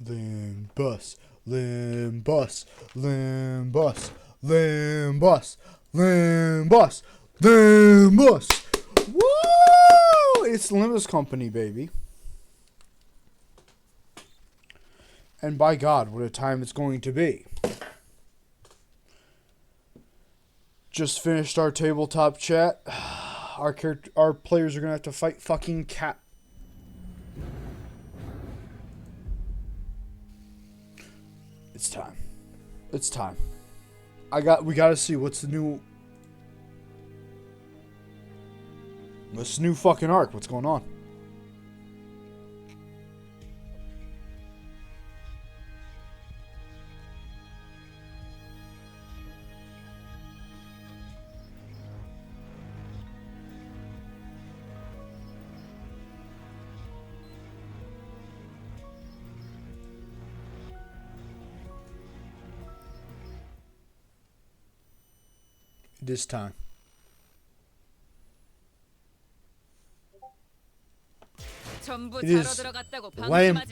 Limbus, Limbus, Limbus, Limbus, Limbus, Limbus. Woo! It's the Limbus Company, baby. And by God, what a time it's going to be. Just finished our tabletop chat. Our players are gonna have to fight fucking cat. It's time. It's time. We gotta see what's the new fucking arc. What's going on? This time. It is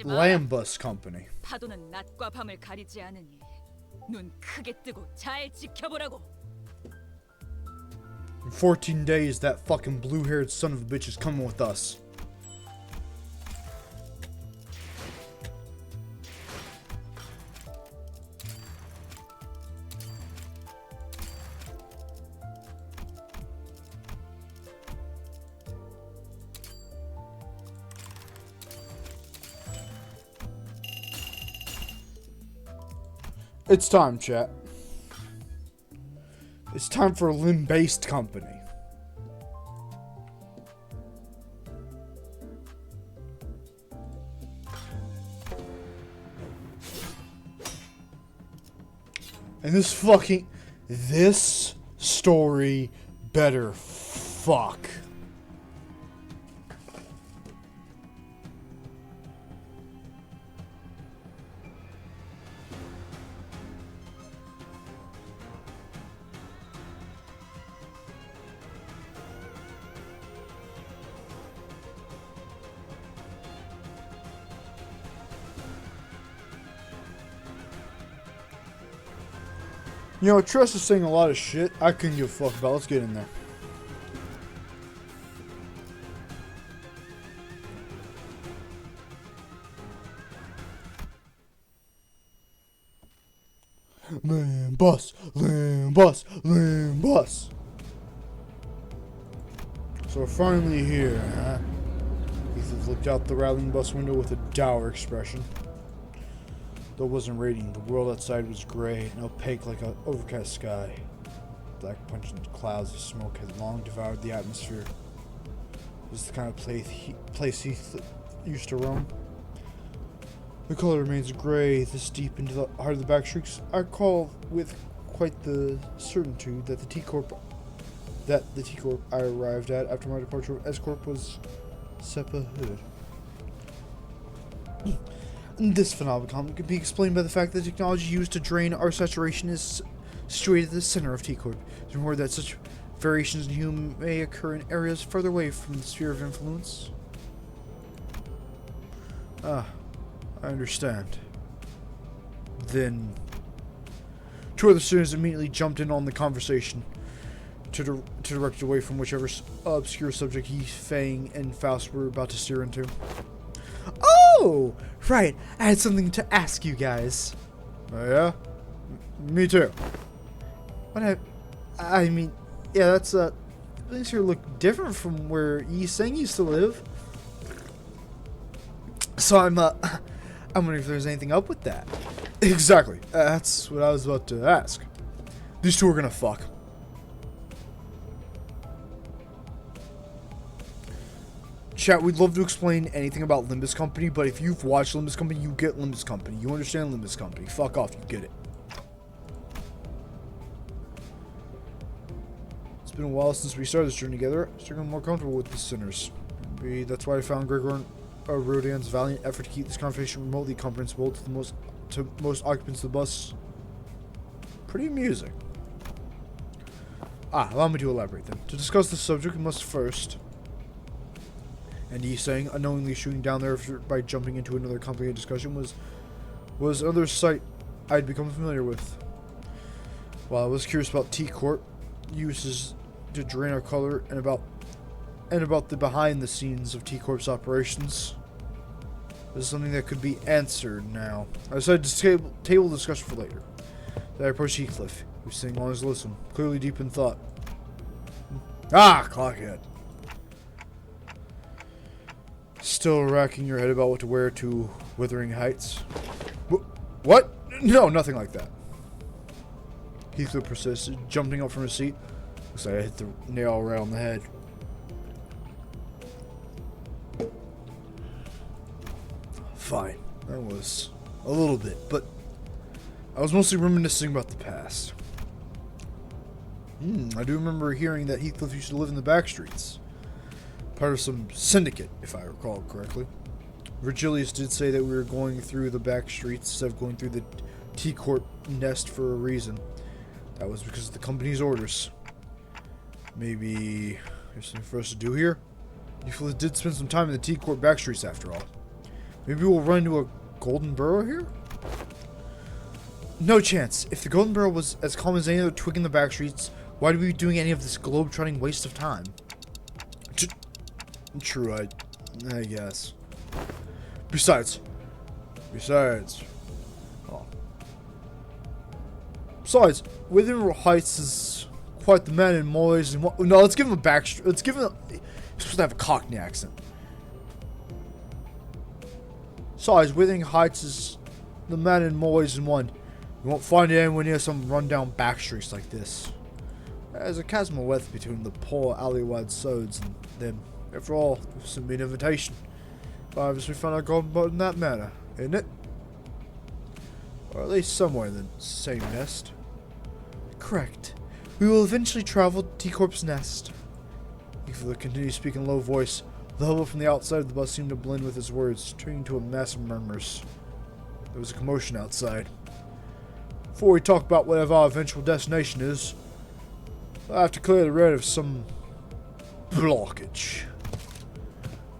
Limbus Company. 파도는 낮과 밤을 가리지 않으니 눈 크게 뜨고 잘 지켜보라고. In 14 days, that fucking blue-haired son of a bitch is coming with us. It's time, chat. It's time for a Limbus Company. And this story better fuck. You know, Tress is saying a lot of shit I couldn't give a fuck about. Let's get in there. Limbus, Limbus, Limbus. So we're finally here, huh? Heathcliff looked out the rattling bus window with a dour expression. Though it wasn't raining, the world outside was gray and opaque like an overcast sky. Black pungent clouds of smoke had long devoured the atmosphere. It was the kind of place Heathcliff used to roam. The color remains gray this deep into the heart of the back streets. I recall with quite the certitude that the T-Corp I arrived at after my departure of S-Corp was Seppa Hood. This phenomenon can be explained by the fact that the technology used to drain our saturation is situated at the center of T-Corp. It's more that such variations in hue may occur in areas further away from the sphere of influence. Ah, I understand. Then, two other students immediately jumped in on the conversation to direct it away from whichever obscure subject Fang and Faust were about to steer into. Oh, right. I had something to ask you guys. Oh, yeah? Me too. I mean, yeah, that's, things here look different from where Sang used to live. So I'm wondering if there's anything up with that. Exactly. That's what I was about to ask. These two are gonna fuck. Chat, we'd love to explain anything about Limbus Company, but if you've watched Limbus Company, you get Limbus Company. You understand Limbus Company. Fuck off, you get it. It's been a while since we started this journey together. I'm starting more comfortable with the sinners. Maybe that's why I found Gregor Rodan's valiant effort to keep this conversation remotely comprehensible to most occupants of the bus pretty amusing. Allow me to elaborate then. To discuss this subject, we must first... And Sang, unknowingly shooting down their effort by jumping into another complicated discussion, was was another sight I'd become familiar with. While I was curious about T-Corp uses to drain our color and about the behind the scenes of T-Corp's operations, this is something that could be answered now. I decided to table the discussion for later. Then I approached Heathcliff, who was sitting on his listen, clearly deep in thought. Ah, clockhead. Still racking your head about what to wear to Wuthering Heights? What? No, nothing like that. Heathcliff persisted, jumping up from his seat. Looks like I hit the nail right on the head. Fine. That was a little bit, but I was mostly reminiscing about the past. I do remember hearing that Heathcliff used to live in the back streets. Part of some syndicate, if I recall correctly. Virgilius did say that we were going through the back streets instead of going through the T-Corp nest for a reason. That was because of the company's orders. Maybe there's something for us to do here? Heathcliff did spend some time in the T-Corp back streets after all. Maybe we'll run into a Golden Burrow here? No chance. If the Golden Burrow was as calm as any other twig in the back streets, why would we be doing any of this globe-trotting waste of time? True, I guess. Besides. Oh. Besides, Wuthering Heights is quite the man in Molly's and what. No, let's give him a back. Let's give him. He's supposed to have a Cockney accent. Besides, Wuthering Heights is the man in Molly's in one. You won't find it anywhere near some rundown back streets like this. There's a chasm of width between the poor alleywide sods and them. After all, it's a mean invitation. Obviously, we found our golden boat in that manner, isn't it? Or at least somewhere in the same nest. Correct. We will eventually travel to T-Corp's nest. Heathcliff continued speaking in a low voice. The hubbub from the outside of the bus seemed to blend with his words, turning to a mass of murmurs. There was a commotion outside. Before we talk about whatever our eventual destination is, I have to clear the road of some blockage.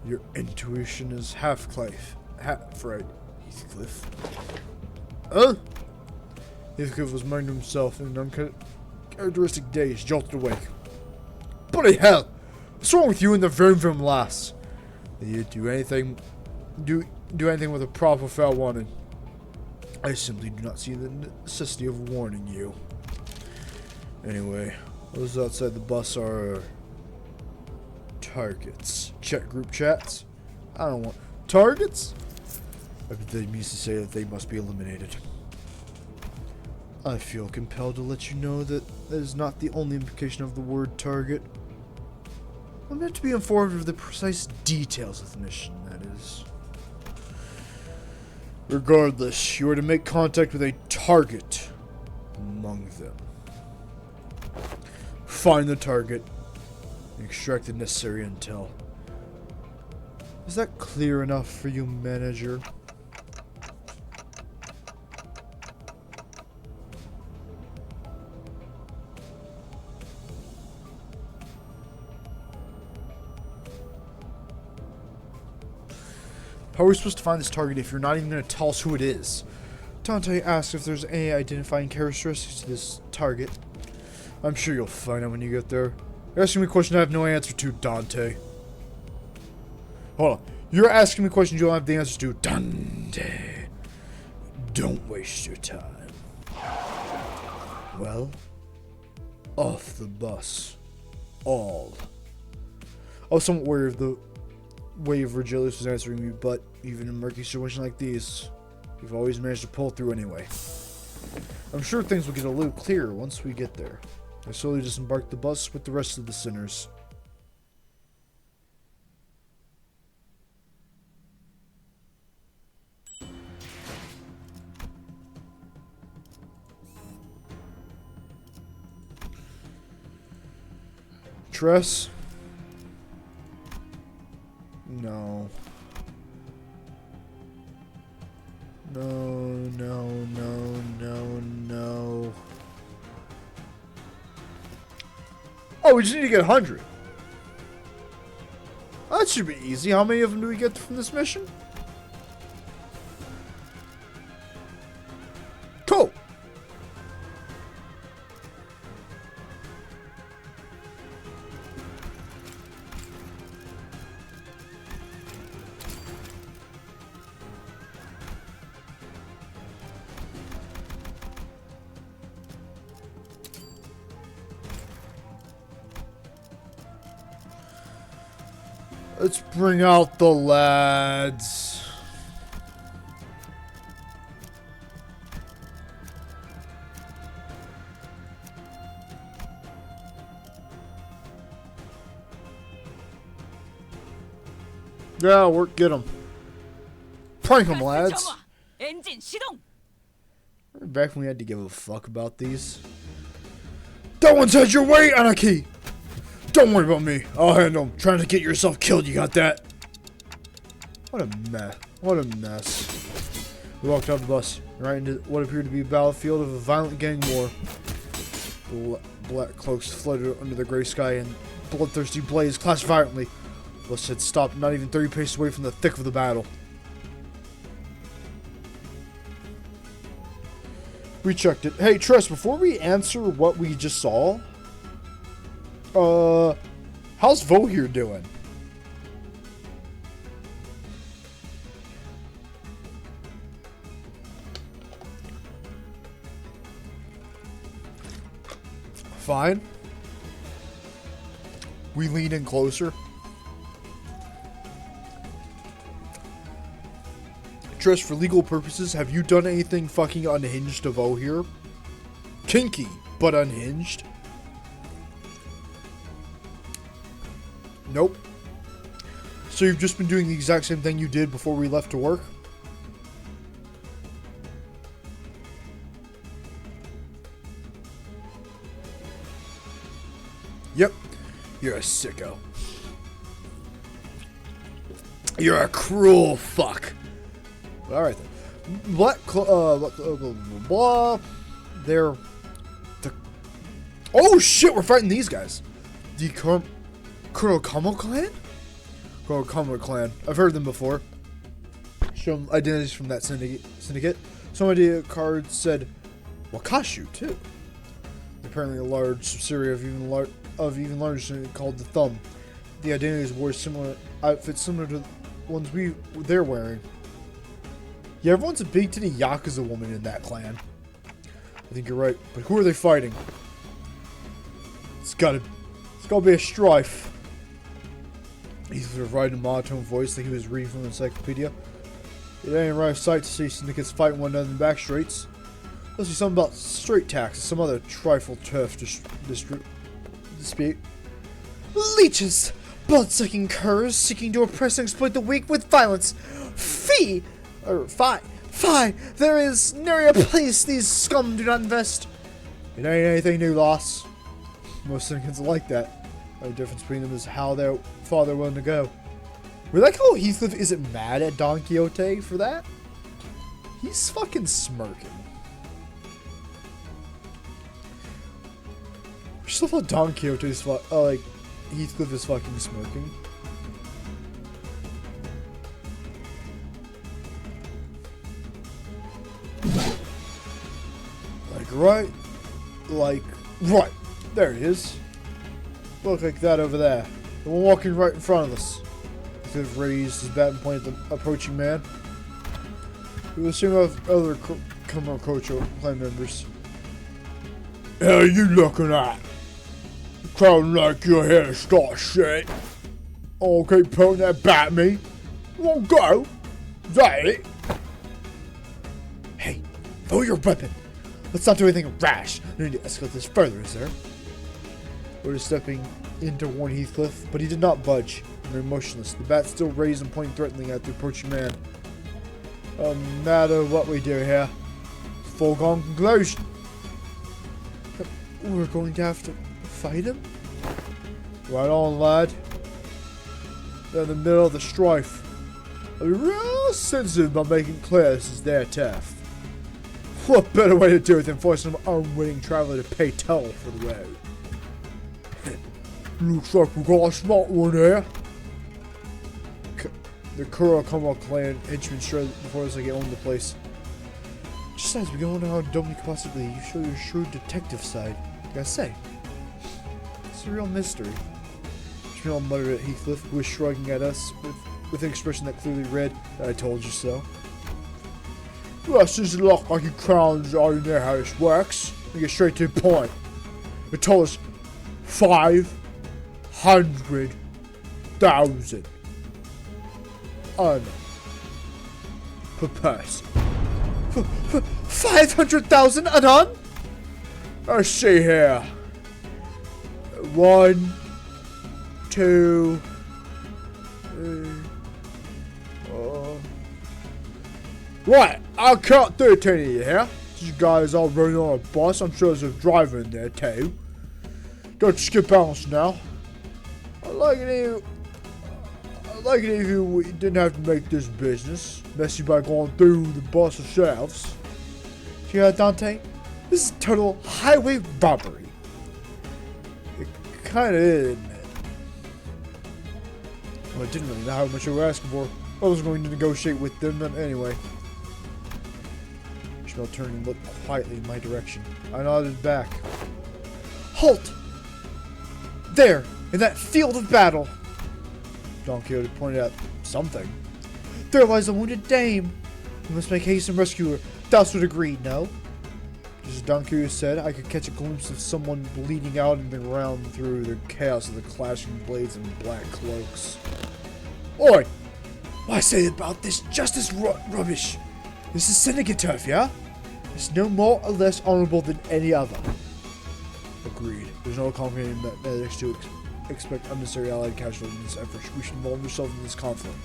Your intuition is half right, Heathcliff. Huh? Heathcliff was muttering to himself in an uncharacteristic daze, jolted awake. Bloody hell! What's wrong with you and the vroom lass? You do anything with a proper fair warning. I simply do not see the necessity of warning you. Anyway, those outside the bus are targets. Check group chats. I don't want targets. I bet they means to say that they must be eliminated. I feel compelled to let you know that is not the only implication of the word target. I'm meant to be informed of the precise details of the mission, that is. Regardless, you are to make contact with a target among them. Find the target and extract the necessary intel. Is that clear enough for you, manager? How are we supposed to find this target if you're not even going to tell us who it is? Dante asks if there's any identifying characteristics to this target. I'm sure you'll find out when you get there. You're asking me a question I have no answer to, Dante. Hold on. You're asking me questions you don't have the answers to, Dante. Don't waste your time. Well, off the bus. All. I was somewhat wary of the way Virgilius was answering me, but even in a murky situation like these, you've always managed to pull through anyway. I'm sure things will get a little clearer once we get there. I slowly disembarked the bus with the rest of the sinners. Tress? No. No. Oh, we just need to get 100. That should be easy. How many of them do we get from this mission? Let's bring out the lads. Yeah, work, get them. Prank them, lads. 정화. 엔진 시동. Remember back when we had to give a fuck about these? That one's had your way, Anarchy! Don't worry about me. I'll handle him. Trying to get yourself killed, you got that? What a mess. What a mess. We walked off the bus, right into what appeared to be a battlefield of a violent gang war. Black cloaks floated under the gray sky and bloodthirsty blaze clashed violently. The bus had stopped not even 30 paces away from the thick of the battle. We checked it. Hey, Tress, before we answer what we just saw, how's Vohir doing? Fine. We lean in closer. Tress, for legal purposes, have you done anything fucking unhinged to Vohir? Kinky, but unhinged? Nope. So you've just been doing the exact same thing you did before we left to work? Yep. You're a sicko. You're a cruel fuck. Alright then. Blah. They're... Oh shit, we're fighting these guys. The Kurokamo clan? Kurokamo clan. I've heard them before. Some identities from that syndicate. Some idea card said Wakashu too. Apparently a large subsidiary of even larger syndicate called the Thumb. The identities wore similar outfits similar to the ones they're wearing. Yeah, everyone's a big titty Yakuza woman in that clan. I think you're right, but who are they fighting? It's gotta be a strife. He sort of writing a monotone voice like he was reading from an encyclopedia. It ain't right sight to see syndicates fighting one another in the back streets. Must be something about straight taxes, some other trifle turf dispute. Leeches! Blood-sucking curs seeking to oppress and exploit the weak with violence. Fie! There is nary a place these scum do not invest. It ain't anything new, Loss. Most syndicates are like that. The only difference between them is how far they're willing to go. We like how Heathcliff isn't mad at Don Quixote for that. He's fucking smirking. Just love how Don Quixote's like Heathcliff is fucking smirking. Right. There he is. Look like that over there. The one walking right in front of us. He could have raised his bat and pointed at the approaching man. He was seeing other Kurokocho clan members. How you looking at? Crowding like you're here to start shit. Oh, keep pointing that bat at me. Won't go. Is that it? Hey, throw your weapon. Let's not do anything rash. No need to escalate this further, is there? We're just stepping in to warn Heathcliff, but he did not budge. Remained motionless. The bat still raised and pointing threateningly at the approaching man. No matter what we do here, foregone conclusion. We're going to have to fight him? Right on, lad. They're in the middle of the strife. I'll be real sensitive about making clear this is their turf. What better way to do it than force some unwitting traveler to pay toll for the road? Looks like we got a smart one here. The Kurokamo clan henchmen straight before us like they own the place. Just as we go on how dumb you could possibly, you show your shrewd detective side. Gotta say, it's a real mystery. Jamil muttered at Heathcliff, who was shrugging at us with an expression that clearly read, "I told you so." This doesn't look like you crowns already know how this works. We get straight to the point. It told us 500,000. per person. 500,000 anon? Let's see here. 1, 2, 3. Right, I'll count 13 of you here. These guys all running on a bus. I'm sure there's a driver in there too. Don't skip balance now. I'd like it if you didn't have to make this business messy by going through the bus shelves. See that, Dante? This is total highway robbery. It kind of is, isn't it? Well, I didn't really know how much they were asking for. I was going to negotiate with them, but anyway. Ishmael turned and looked quietly in my direction. I nodded back. Halt! There, in that field of battle. Don Quixote pointed out something. There lies a wounded dame. We must make haste and rescue her. Dowswood agreed, no? Just as Don Quixote said, I could catch a glimpse of someone bleeding out in the ground through the chaos of the clashing blades and black cloaks. Oi! What I say about this justice rubbish? This is syndicate turf, yeah? It's no more or less honorable than any other. Agreed. There's no accommodating medics to expect unnecessary allied casualties in this effort. We should involve ourselves in this conflict.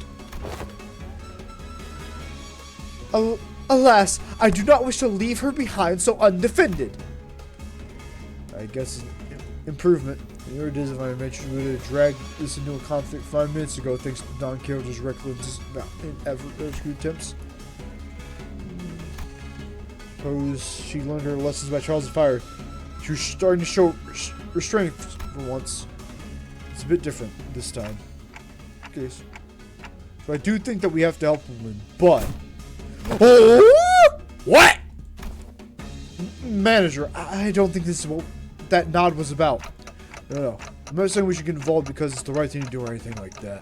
Alas, I do not wish to leave her behind so undefended. I guess it's an improvement. Here it is if I mentioned we would have dragged this into a conflict 5 minutes ago thanks to Don Quixote's reckless rescue attempts. Suppose she learned her lessons by trials of fire. She was starting to show restraint for once. It's a bit different this time. Okay. So I do think that we have to help him win, but... Oh! What? Manager, I don't think this is what that nod was about. No. I'm not saying we should get involved because it's the right thing to do or anything like that.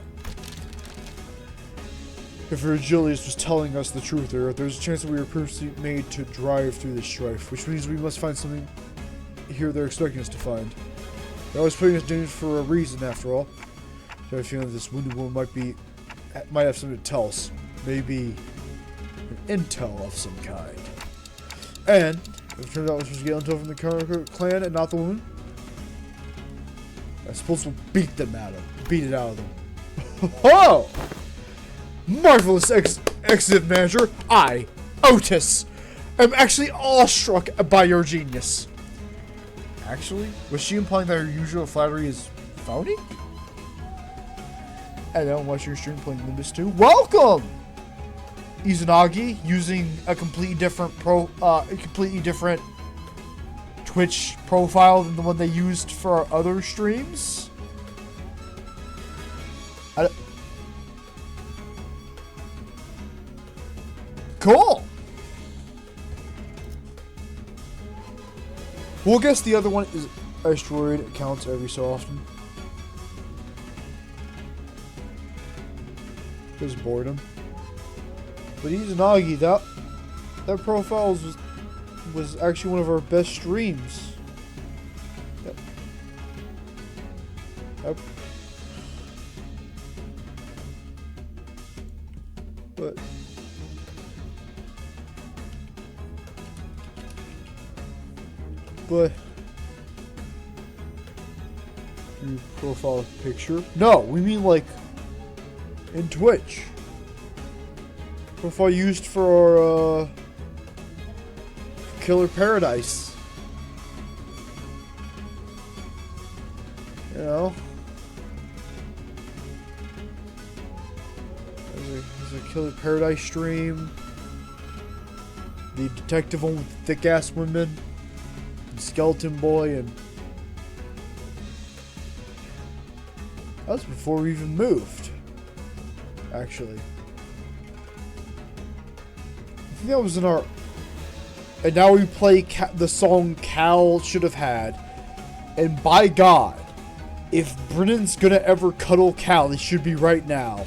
If Virgilius was telling us the truth there's a chance that we were purposely made to drive through this strife, which means we must find something here they're expecting us to find. They're always putting us in danger for a reason, after all. So I have a feeling that this wounded woman might have something to tell us. Maybe an intel of some kind. And if it turns out we're supposed to get intel from the Kara clan and not the woman, I suppose we'll beat it out of them. Oh! Marvelous exit, manager. I, Otis, am actually awestruck by your genius. Actually? Was she implying that her usual flattery is phony? And then watching your stream playing Limbus 2. Welcome! Izanagi using a completely different Twitch profile than the one they used for our other streams. Cool! We'll guess the other one is asteroid. It counts every so often. There's boredom. But Izanagi, that profile was actually one of our best streams. Yep. But your profile picture? No, we mean like in Twitch. Profile used for Killer Paradise. You know, there's a Killer Paradise stream. The detective one with the thick ass women. Skeleton Boy, and that was before we even moved, actually. I think that was in our... And now we play the song Cal should have had, and by God, if Brennan's gonna ever cuddle Cal, it should be right now.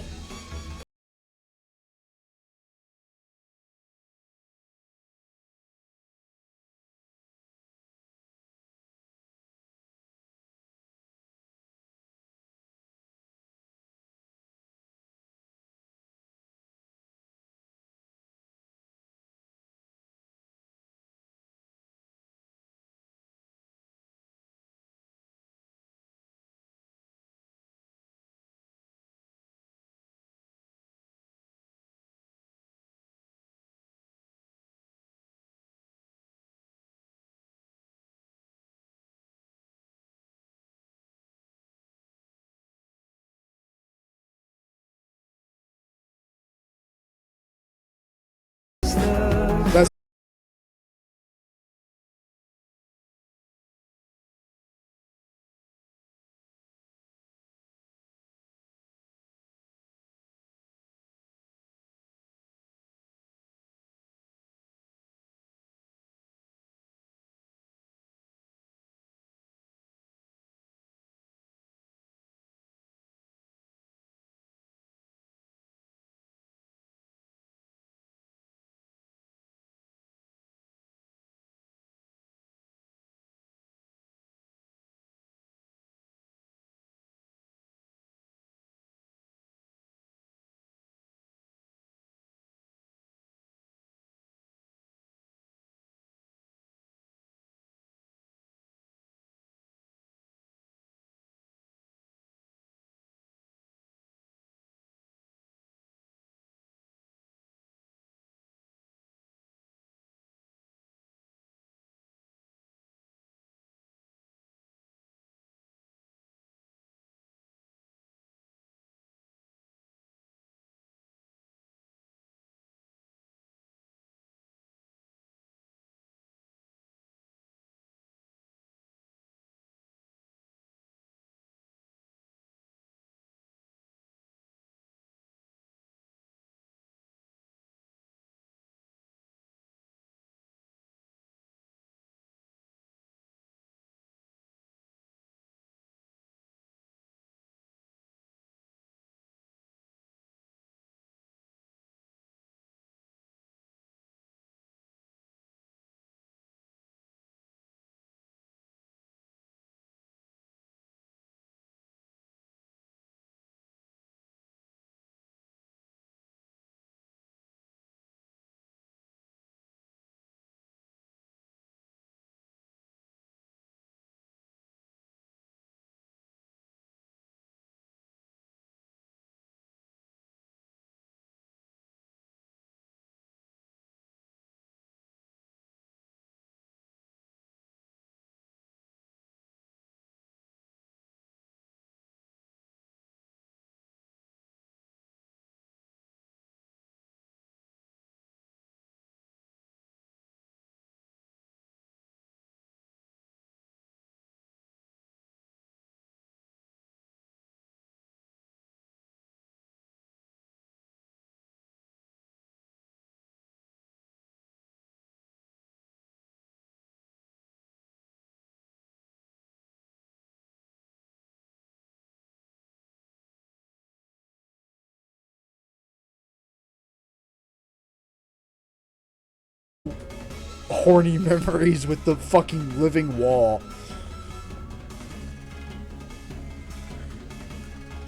horny memories with the fucking living wall.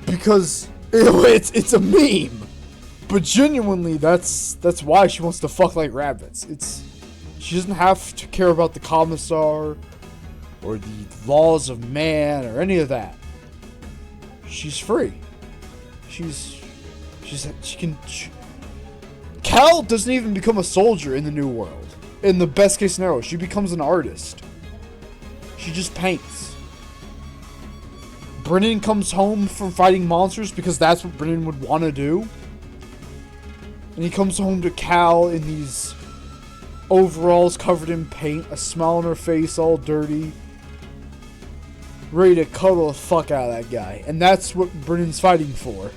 Because it's a meme. But genuinely, that's why she wants to fuck like rabbits. She doesn't have to care about the commissar or the laws of man or any of that. She's free. Cal doesn't even become a soldier in the new world. In the best case scenario, she becomes an artist. She just paints. Brennan comes home from fighting monsters because that's what Brennan would want to do. And he comes home to Cal in these overalls covered in paint, a smile on her face, all dirty, ready to cuddle the fuck out of that guy. And that's what Brennan's fighting for.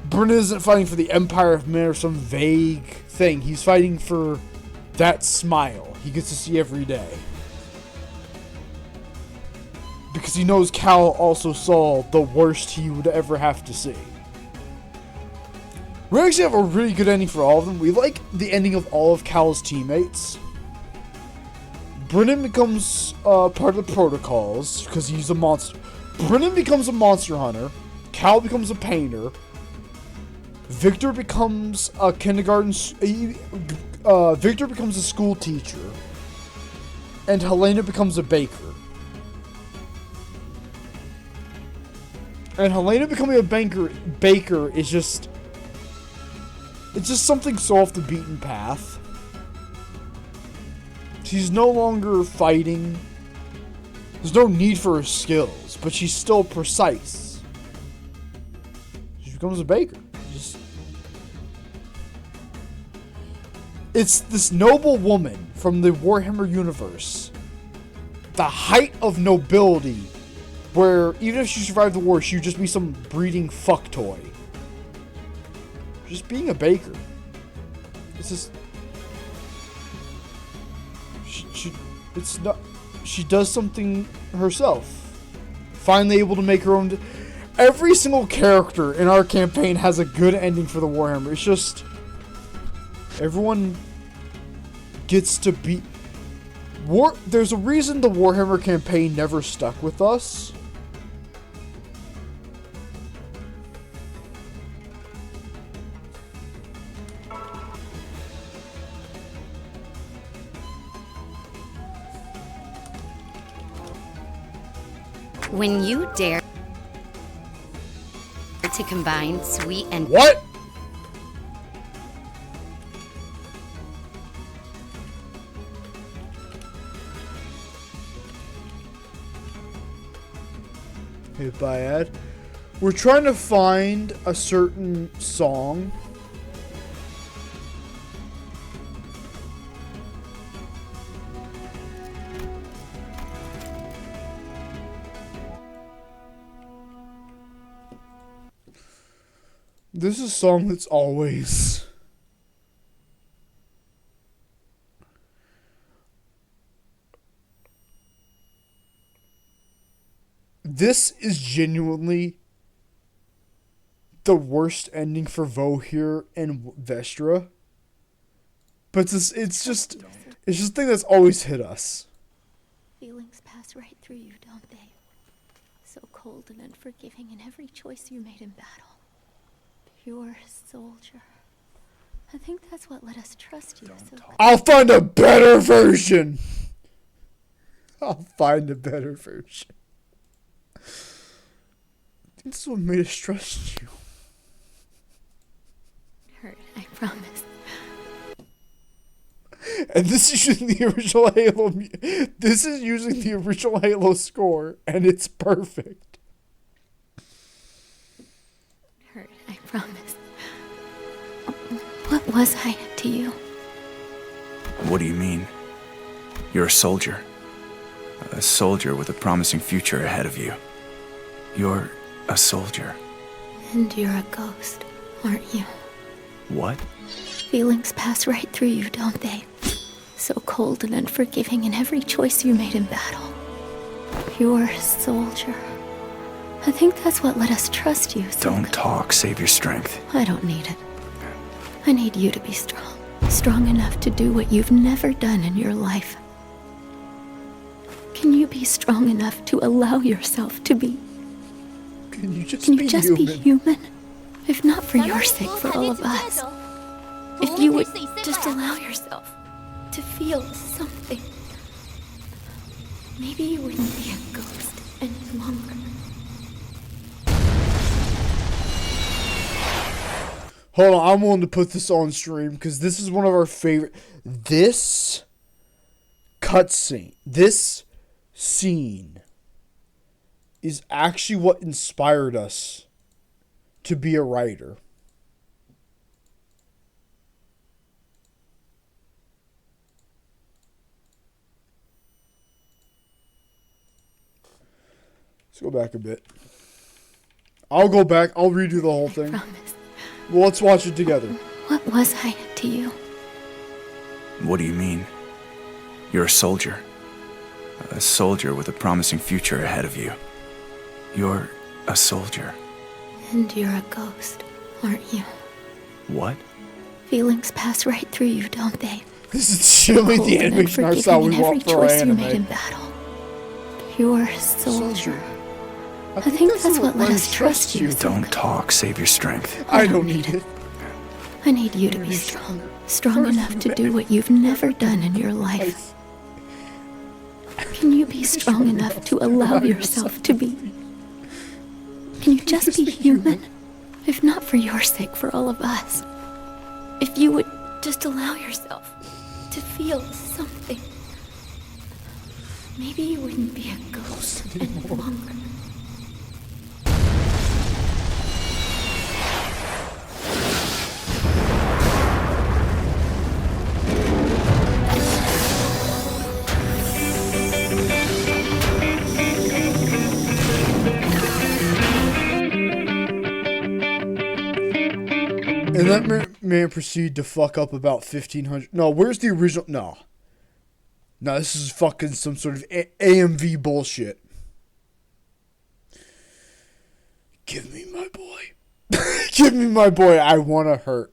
Brennan isn't fighting for the Empire of Men or some vague thing. He's fighting for that smile he gets to see every day. Because he knows Cal also saw the worst he would ever have to see. We actually have a really good ending for all of them. We like the ending of all of Cal's teammates. Brennan becomes part of the protocols because he's a monster. Brennan becomes a monster hunter. Cal becomes a painter. Victor becomes a kindergarten. Victor becomes a school teacher. And Helena becomes a baker. And Helena becoming a baker is just... It's just something so off the beaten path. She's no longer fighting. There's no need for her skills, but she's still precise. She becomes a baker. It's this noble woman from the Warhammer universe. The height of nobility, where even if she survived the war, she would just be some breeding fuck toy. Just being a baker. It's just... She does something herself. Finally able to make her own... Every single character in our campaign has a good ending for the Warhammer. It's just... Everyone gets to be... There's a reason the Warhammer campaign never stuck with us. When you dare to combine sweet and... What? Hey, Bayad. We're trying to find a certain song. This is a song that's always... This is genuinely the worst ending for Vohir and Vestra. But it's just a thing that's always hit us. Feelings pass right through you, don't they? So cold and unforgiving in every choice you made in battle. Pure soldier. I think that's what let us trust you. I'll find a better version. I'll find a better version. I think this is what made us trust you. Hurt, I promise. And this is using the original Halo. This is using the original Halo score, and it's perfect. Hurt, I promise. What was I to you? What do you mean? You're a soldier. A soldier with a promising future ahead of you. You're a soldier. And you're a ghost, aren't you? What? Feelings pass right through you, don't they? So cold and unforgiving in every choice you made in battle. Pure soldier. I think that's what let us trust you. Don't talk, save your strength. I don't need it. I need you to be strong. strong enough to do what you've never done in your life? Can you be strong enough to allow yourself to be? Can you just be human? If not for your sake, for all of us. If you would just allow yourself to feel something. Maybe you wouldn't be a ghost any longer. Hold on, I'm willing to put this on stream because this is one of our favorite. This cutscene, this scene is actually what inspired us to be a writer. Let's go back a bit. I'll go back. I'll redo the whole thing. Promise. Well, let's watch it together. What was I to you? What do you mean? You're a soldier. A soldier with a promising future ahead of you. You're a soldier. And you're a ghost, aren't you? What? Feelings pass right through you, don't they? This is surely the animation art style we want for our every choice you made in anime. battle. Pure soldier. I think that's what let us trust you. Don't talk, save your strength. I don't need it. I need you to be strong. Strong enough to do what you've never done in your life. Can you be strong enough to allow yourself to be? Can you just be human? If not for your sake, for all of us. If you would just allow yourself to feel something. Maybe you wouldn't be a ghost any longer. And that man proceeded to fuck up about 1,500. No, where's the original? No, this is fucking some sort of AMV bullshit. Give me my boy. Give me my boy. I want to hurt.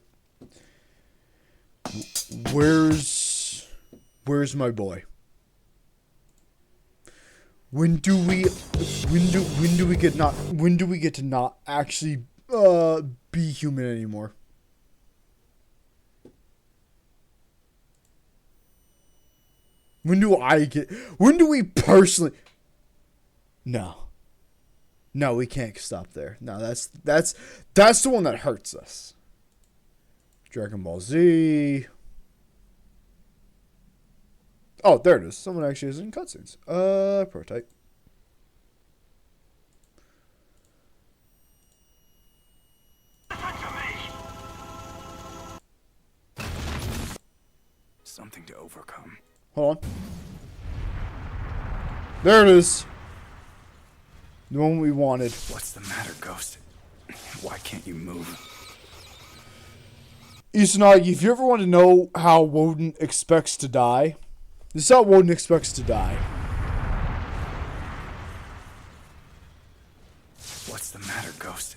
Where's my boy? When do we get to not actually be human anymore? When do we personally? No, we can't stop there. No, that's the one that hurts us. Dragon Ball Z. Oh, there it is. Someone actually is in cutscenes. Prototype. Something to overcome. Hold on. There it is. The one we wanted. What's the matter, Ghost? Why can't you move? Izanagi, if you ever want to know how Woden expects to die, this is how Woden expects to die. What's the matter, Ghost?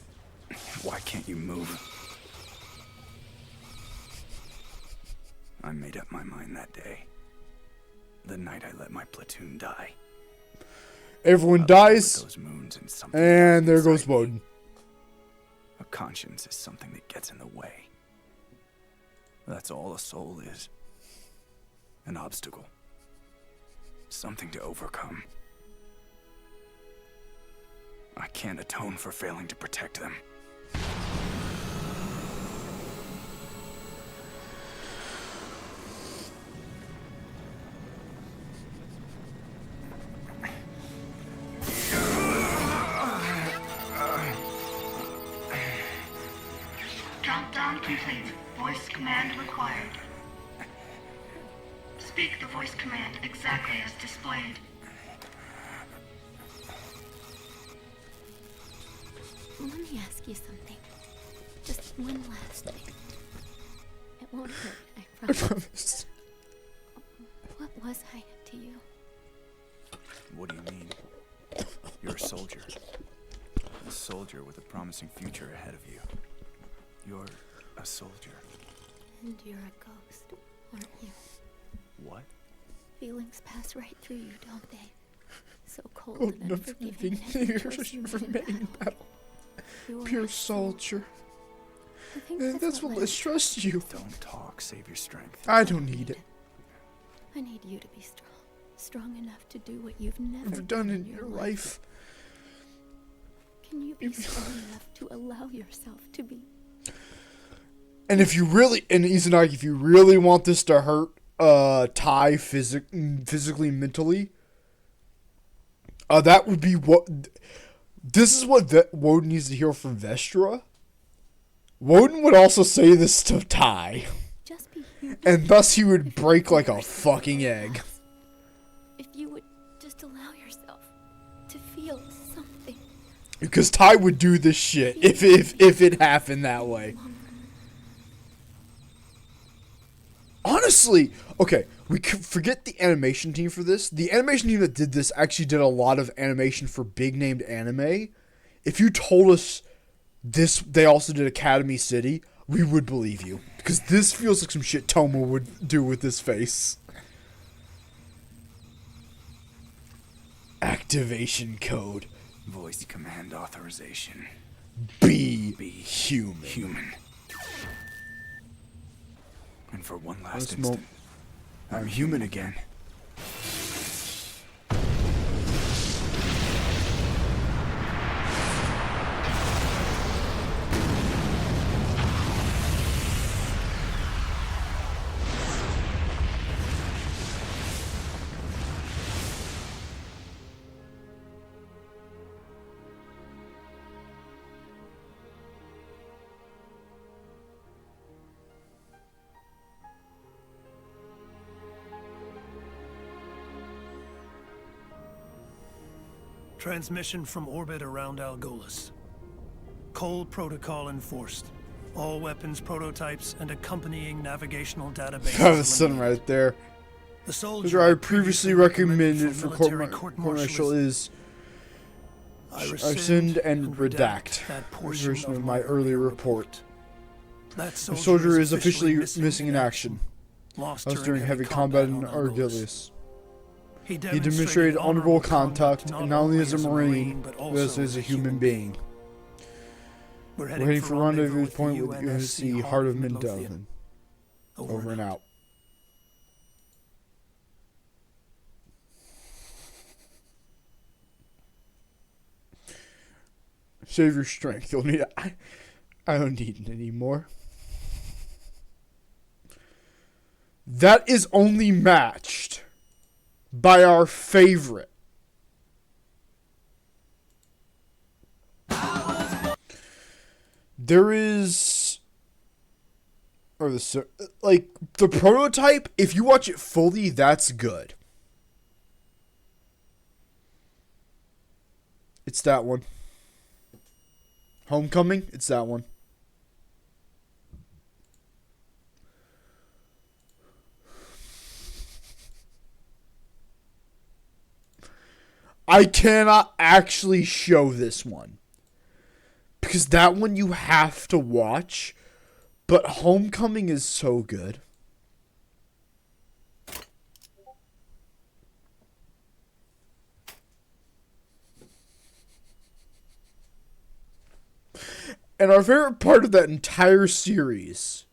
Why can't you move? I made up my mind that day. The night I let my platoon die. Everyone dies, those moons and there goes Woden. A conscience is something that gets in the way. That's all a soul is. An obstacle. Something to overcome. I can't atone for failing to protect them. Countdown complete. Voice command required. Speak the voice command exactly as displayed. Let me ask you something. Just one last thing. It won't hurt, I promise. What was I to you? What do you mean? You're a soldier. A soldier with a promising future ahead of you. You're a soldier. And you're a ghost, aren't you? What? Feelings pass right through you, don't they? So cold Cold and and unforgiving. unforgiving. and every choice you Never made in made in battle. battle. You are Pure a soldier. I think And that's what led let's us- trust you. Don't talk. Save your strength. I don't need it. I need you to be strong. Strong enough to do what you've never Never done in your life. Can you be strong enough to allow yourself to be? And if you really, and Izanagi, if you really want this to hurt Tai physically, mentally, that would be what. This is what Woden needs to hear from Vestra. Woden would also say this to Tai, Just be human. and thus he would break like a fucking egg. If you would just allow yourself to feel something. Because Tai would do this shit if it happened that way. Honestly, okay, we could forget the animation team for this. The animation team that did this actually did a lot of animation for big named anime. If you told us this, they also did Academy City, we would believe you. Because this feels like some shit Toma would do with this face. Activation code. Voice command authorization. Be human. Human. And for one last This instant, I'm human again. Transmission from orbit around Algolis. Cold protocol enforced. All weapons prototypes and accompanying navigational database. Have the sun right there. The The soldier drug I previously recommended for military court-martial is I I rescind and redact that version of my earlier report. That The soldier is officially missing in action. Lost I was during heavy combat in Argilius. He He demonstrated honorable conduct, and not only as a Marine, but also as a human being. We're We're heading for rendezvous point with UNSC Heart of Midlothian. Over and out. Save your strength. You'll need it. I don't need it anymore. That is only matched by our favorite. There is, or the like the prototype. If you watch it fully, that's good. It's that one. Homecoming. It's that one. I cannot actually show this one. Because that one you have to watch. But Homecoming is so good. And our favorite part of that entire series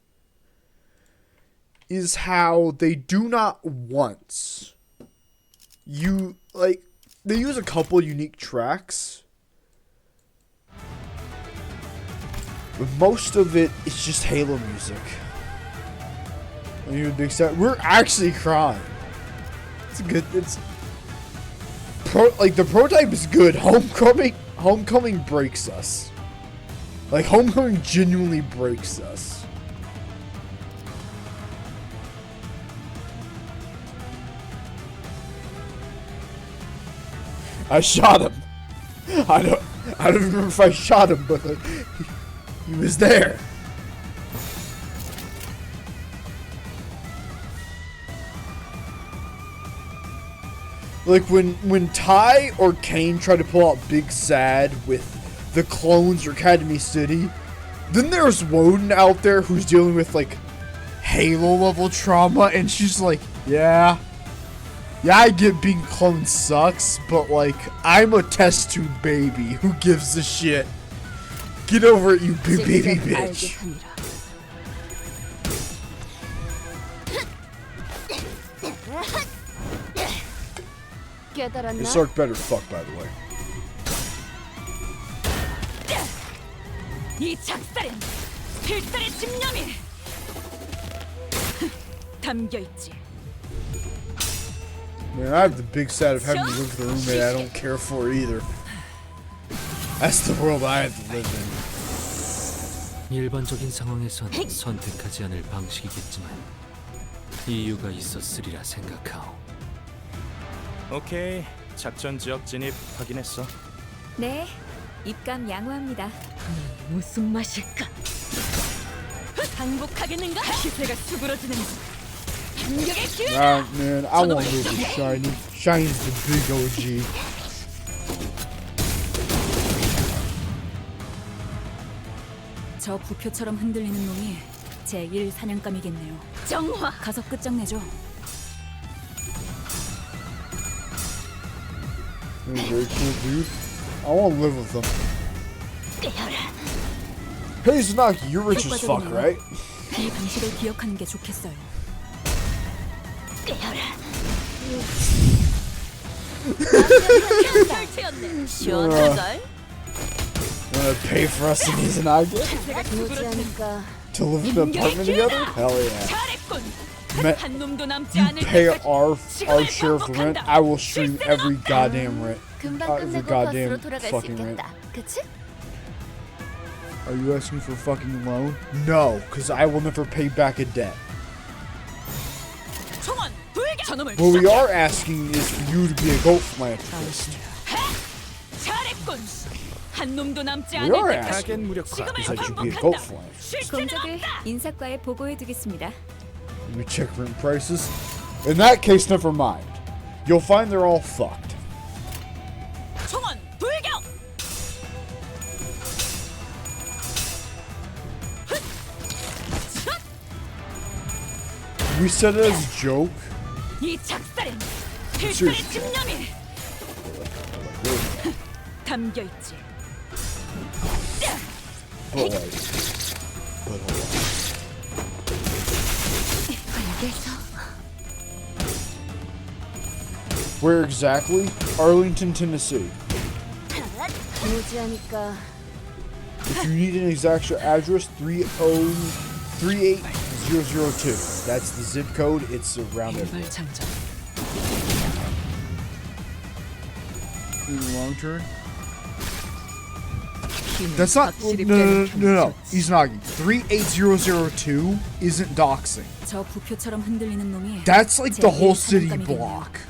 is how they do not once they use a couple unique tracks, but most of it is just Halo music. We're actually crying. It's good. The prototype is good. Homecoming breaks us. Like, Homecoming genuinely breaks us. I shot him. I don't remember if I shot him, but he was there. Like when Ty or Kane try to pull out Big Sad with the clones or Academy City, then there's Woden out there who's dealing with like Halo level trauma, and she's like, yeah, I get being cloned sucks, but like, I'm a test tube baby. Who gives a shit? Get over it, you baby bitch. This arc better fuck, by the way. 이 작살엔 필살의 집념이 담겨 있지. Man, I have the big side of having to live with a roommate I don't care for either. That's the world I have to live in. 일반적인 상황에선 선택하지 않을 방식이겠지만 이유가 있었으리라 생각하오. 오케이, 작전 지역 진입 확인했어. 네, 입감 양호합니다. 무슨 맛일까? 항복하겠는가? 기세가 수그러지는 반격의 기회. Man, I want to live with Shiny. Shiny's the big OG. 저 부표처럼 흔들리는 놈이 제1 사냥감이겠네요. 정화. 가서 끝장내죠. He's a very cool dude. I want to live with him. Hey, Zanaki, you're rich as fuck, right? 이 방식을 기억하는 게 좋겠어요. 시원하걸? You wanna pay for us and Izanagi? To live in an apartment together? Hell yeah. 잘했군. 한 놈도 남지 You 않을 pay 때까지 our 시간을 share of the rent, 반복한다. I will stream every goddamn rent. 금방 Every 끝내고 goddamn 버스로 돌아갈 수 fucking rent. 있겠다. 그치? Are you asking for a fucking loan? No, because I will never pay back a debt. 총원 불격. 저놈을 What we are asking is for you to be a goat philanthropist. 잘했군. 한 놈도 남지 We 않을 are 때까지 asking 지금을 is that you be a goat 반복한다. philanthropist. 쉴 새는 공적을 없다. 인사과에 보고해두겠습니다. Let me check rent prices. In that case, never mind. You'll find they're all fucked. 총원 불격. We said it as a joke. 이 작살엔 필살의 Seriously. 집념이 담겨 있지. But like, but hold on. Where exactly? Arlington, Tennessee. 무지하니까 If you need an exact address, 38002. That's the zip code. It's around there. Long turn. That's not. No. Izanagi. 38002 isn't doxing. 저 부표처럼 흔들리는 놈이 That's like the whole 제1 city 사냥감이겠네요. block.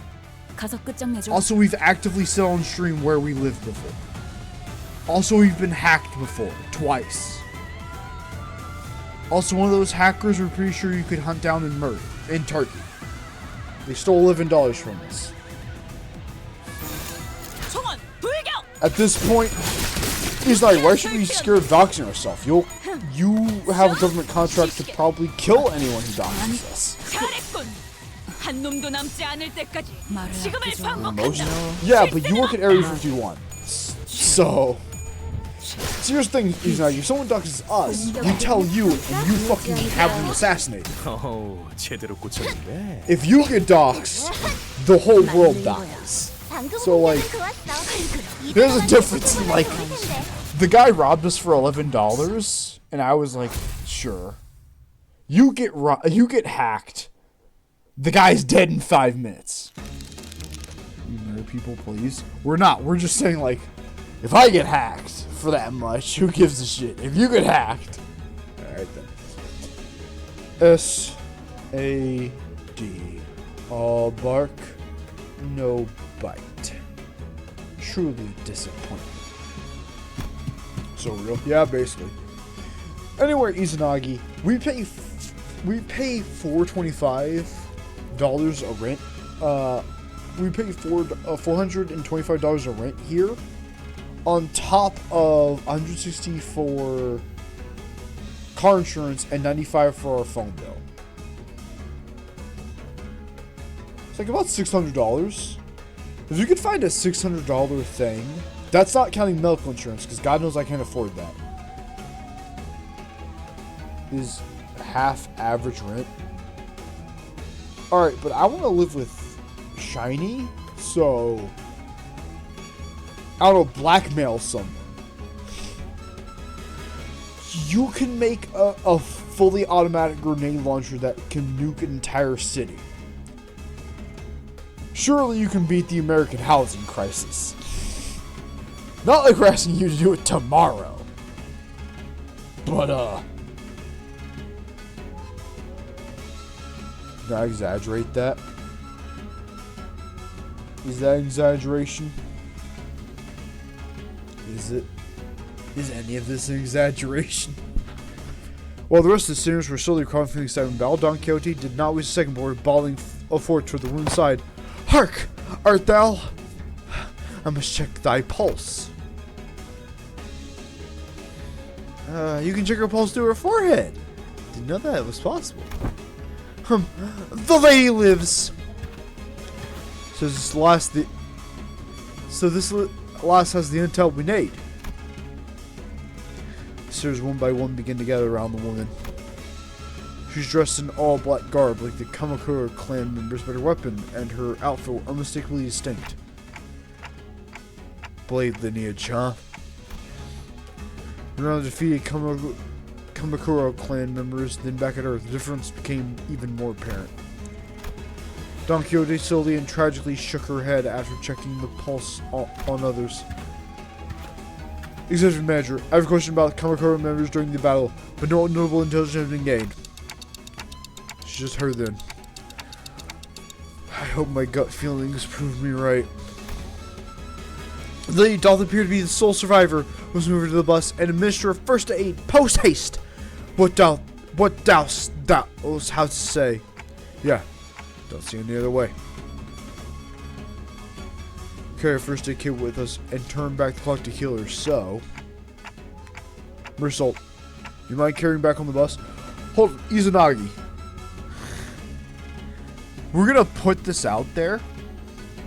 가서 끝장내죠. Also, we've actively said on stream where we lived before. Also, we've been hacked before, twice. Also, one of those hackers we're pretty sure you could hunt down and murder in Turkey. They stole $11 from us. 총원 불격. At this point, he's like, why should we be scared of doxing ourselves? You have a government contract to probably kill anyone who doxes us. 잘했군. 한 놈도 남지 않을 때까지 말을 지금을 아끼죠. 반복한다. Yeah, but you work at Area 51. So, here's the thing, Izanagi, if someone doxes us, we tell you, and you fucking have them assassinated. 오, 제대로 꽂혔는데. If you get doxed, the whole world dies. So, like, there's a difference in, like, the guy robbed us for $11, and I was like, sure. You get hacked. The guy's dead in 5 minutes. You murder people, please. We're not. We're just saying, like, if I get hacked for that much, who gives a shit? If you get hacked. Alright then. S-A-D. All bark, no bite. Truly disappointing. So real? Yeah, basically. Anyway, Izanagi, we pay $425 a rent. We pay $425 a rent here, on top of $160 for car insurance and $95 for our phone bill. It's like about $600. If you could find a $600 thing, that's not counting medical insurance, because God knows I can't afford that. Is half average rent. Alright, but I want to live with Shiny, so I don't know, blackmail someone. You can make a fully automatic grenade launcher that can nuke an entire city. Surely you can beat the American housing crisis. Not like we're asking you to do it tomorrow. But, did I exaggerate that? Is that exaggeration? Is it? Is any of this an exaggeration? While the rest of the sinners were slowly crawling from the excitement battle, Don Quixote did not waste a second before bawling forth toward the woman's side. Hark! Art thou? I must check thy pulse. You can check her pulse through her forehead. Didn't know that was possible. The lady lives. So this last has the intel we need. Sirs one by one begin to gather around the woman. She's dressed in all black garb like the Kamakura clan members, but her weapon and her outfit were unmistakably distinct. Blade lineage, huh? Around the defeated Kamakura clan members, then back at Earth, the difference became even more apparent. Don Quixote slowly and tragically shook her head after checking the pulse on others. Executive Manager, I have a question about Kamakura members during the battle, but no notable intelligence has been gained. She just heard then. I hope my gut feelings prove me right. The lady doth appear to be the sole survivor who was moved to the bus and administer of first aid post haste. What dost thou have to say? Yeah, don't see any other way. Carry a first aid kit with us and turn back the clock to heal her, so... Mersault, you mind carrying back on the bus? Hold, Izanagi. We're gonna put this out there,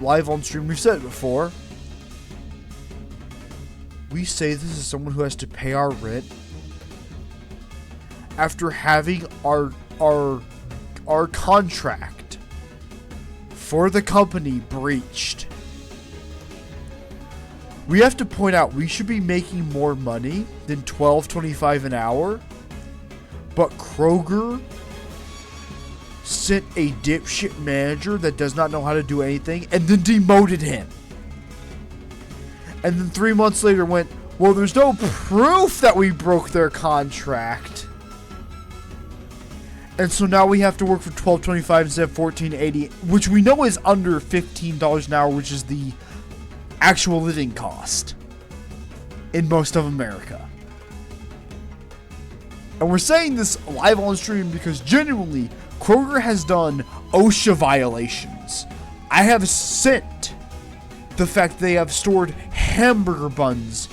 live on stream. We've said it before. We say this is someone who has to pay our rent after having our contract for the company breached. We have to point out we should be making more money than $12.25 an hour, but Kroger sent a dipshit manager that does not know how to do anything and then demoted him. And then 3 months later went, well, there's no proof that we broke their contract. And so now we have to work for $12.25 instead of $14.80, which we know is under $15 an hour, which is the actual living cost in most of America. And we're saying this live on stream because genuinely, Kroger has done OSHA violations. I have sent the fact they have stored hamburger buns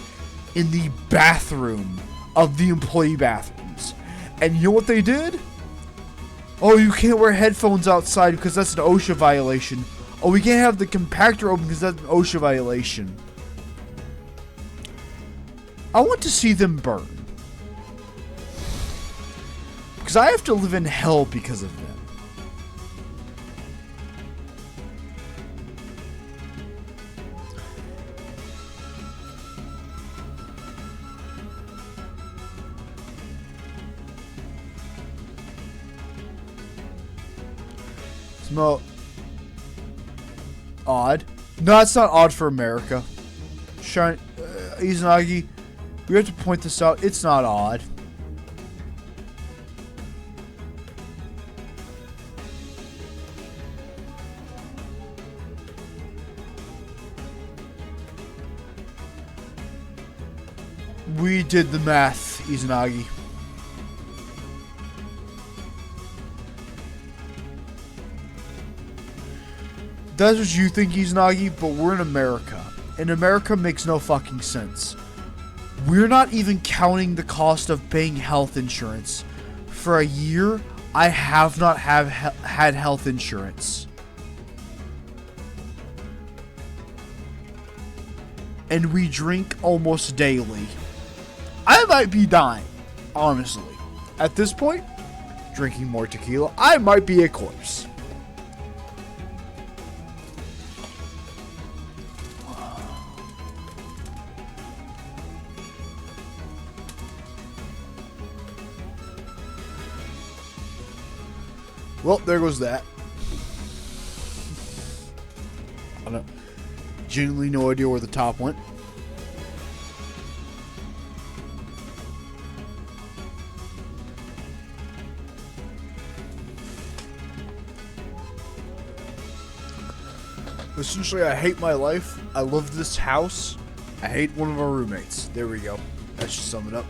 in the bathroom of the employee bathrooms. And you know what they did? Oh, you can't wear headphones outside because that's an OSHA violation. Oh, we can't have the compactor open because that's an OSHA violation. I want to see them burn. Because I have to live in hell because of them. Smell odd. No, it's not odd for America. Izanagi, we have to point this out. It's not odd. We did the math, Izanagi. That's what you think, Izanagi, but we're in America. And America makes no fucking sense. We're not even counting the cost of paying health insurance. For a year, I have not had health insurance. and we drink almost daily, I might be dying, honestly. At this point, drinking more tequila, I might be a corpse. Well, there goes that. I don't genuinely no idea where the top went. Essentially, I hate my life. I love this house. I hate one of our roommates. There we go. That should sum it up.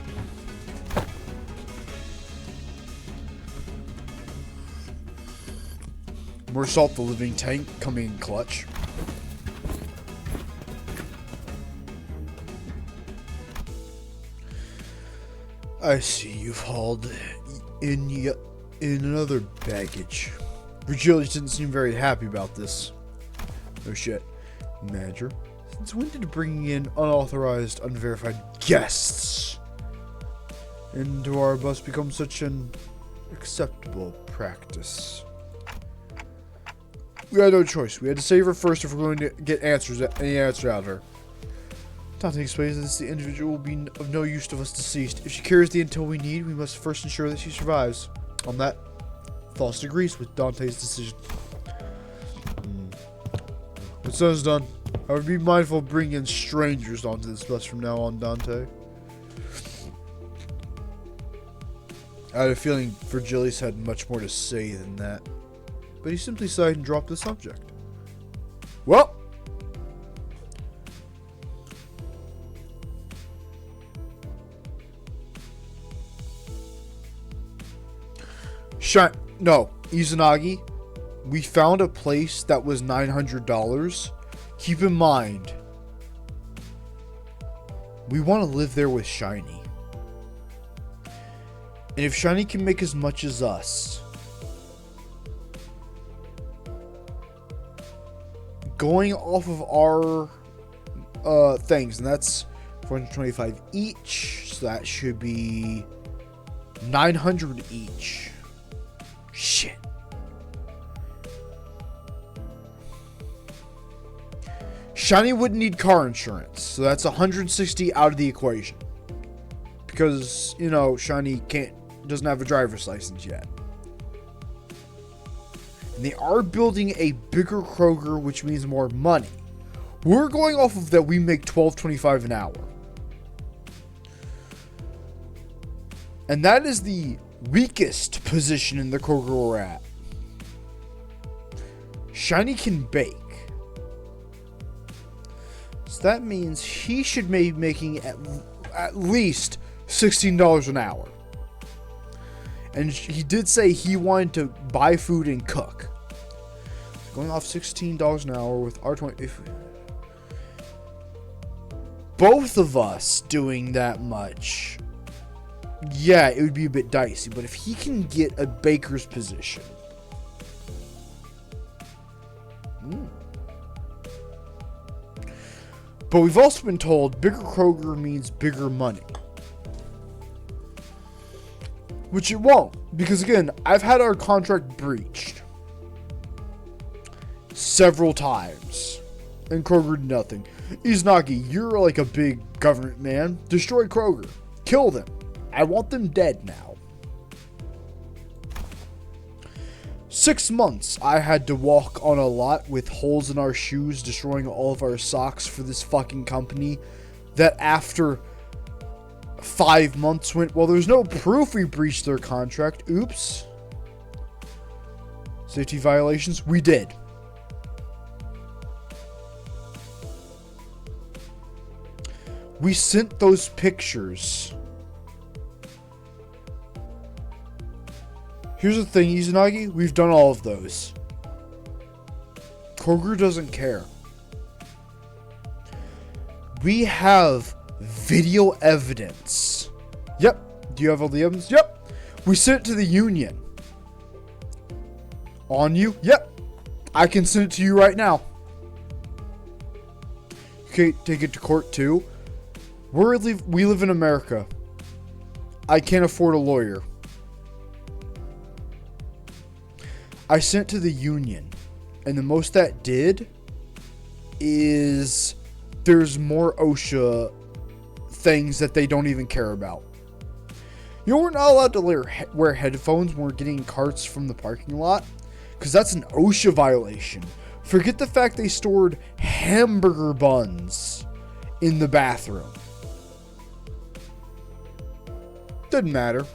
More salt the living tank coming in clutch. I see you've hauled in another baggage. Virgilius didn't seem very happy about this. Oh shit. Manager, since when did bringing in unauthorized, unverified guests into our bus become such an acceptable practice? We had no choice. We had to save her first if we're going to get any answer out of her. Dante explains that the individual will be of no use to us deceased. If she carries the intel we need, we must first ensure that she survives. On that, Faust agrees with Dante's decision. When son is done, I would be mindful of bringing in strangers onto this bus from now on, Dante. I had a feeling Virgilius had much more to say than that, but he simply sighed and dropped the subject. Well, no, Izanagi, we found a place that was $900. Keep in mind, we want to live there with Shiny. And if Shiny can make as much as us, going off of our things, and that's 425 each, so that should be 900 each. Shit. Shiny wouldn't need car insurance, so that's 160 out of the equation. Because, you know, Shiny doesn't have a driver's license yet. And they are building a bigger Kroger, which means more money. We're going off of that we make $12.25 an hour. And that is the weakest position in the Kroger we're at. Shiny can bake. So that means he should be making at least $16 an hour. And he did say he wanted to buy food and cook. Going off $16 an hour with R20. If both of us doing that much, yeah, it would be a bit dicey. But if he can get a baker's position. But we've also been told bigger Kroger means bigger money. Which it won't. Because again, I've had our contract breached several times. And Kroger did nothing. Izanagi, you're like a big government man. Destroy Kroger. Kill them. I want them dead now. 6 months I had to walk on a lot with holes in our shoes, destroying all of our socks for this fucking company that after 5 months went, well, there's no proof we breached their contract. Oops. Safety violations? We did. We sent those pictures. Here's the thing, Izanagi, we've done all of those. Kroger doesn't care. We have video evidence. Yep. Do you have all the evidence? Yep. We sent it to the union. On you? Yep. I can send it to you right now. You take it to court too. We live in America. I can't afford a lawyer. I sent to the union, and the most that did is there's more OSHA things that they don't even care about. You know, we're not allowed to wear headphones when we're getting carts from the parking lot, because that's an OSHA violation. Forget the fact they stored hamburger buns in the bathroom. Didn't matter.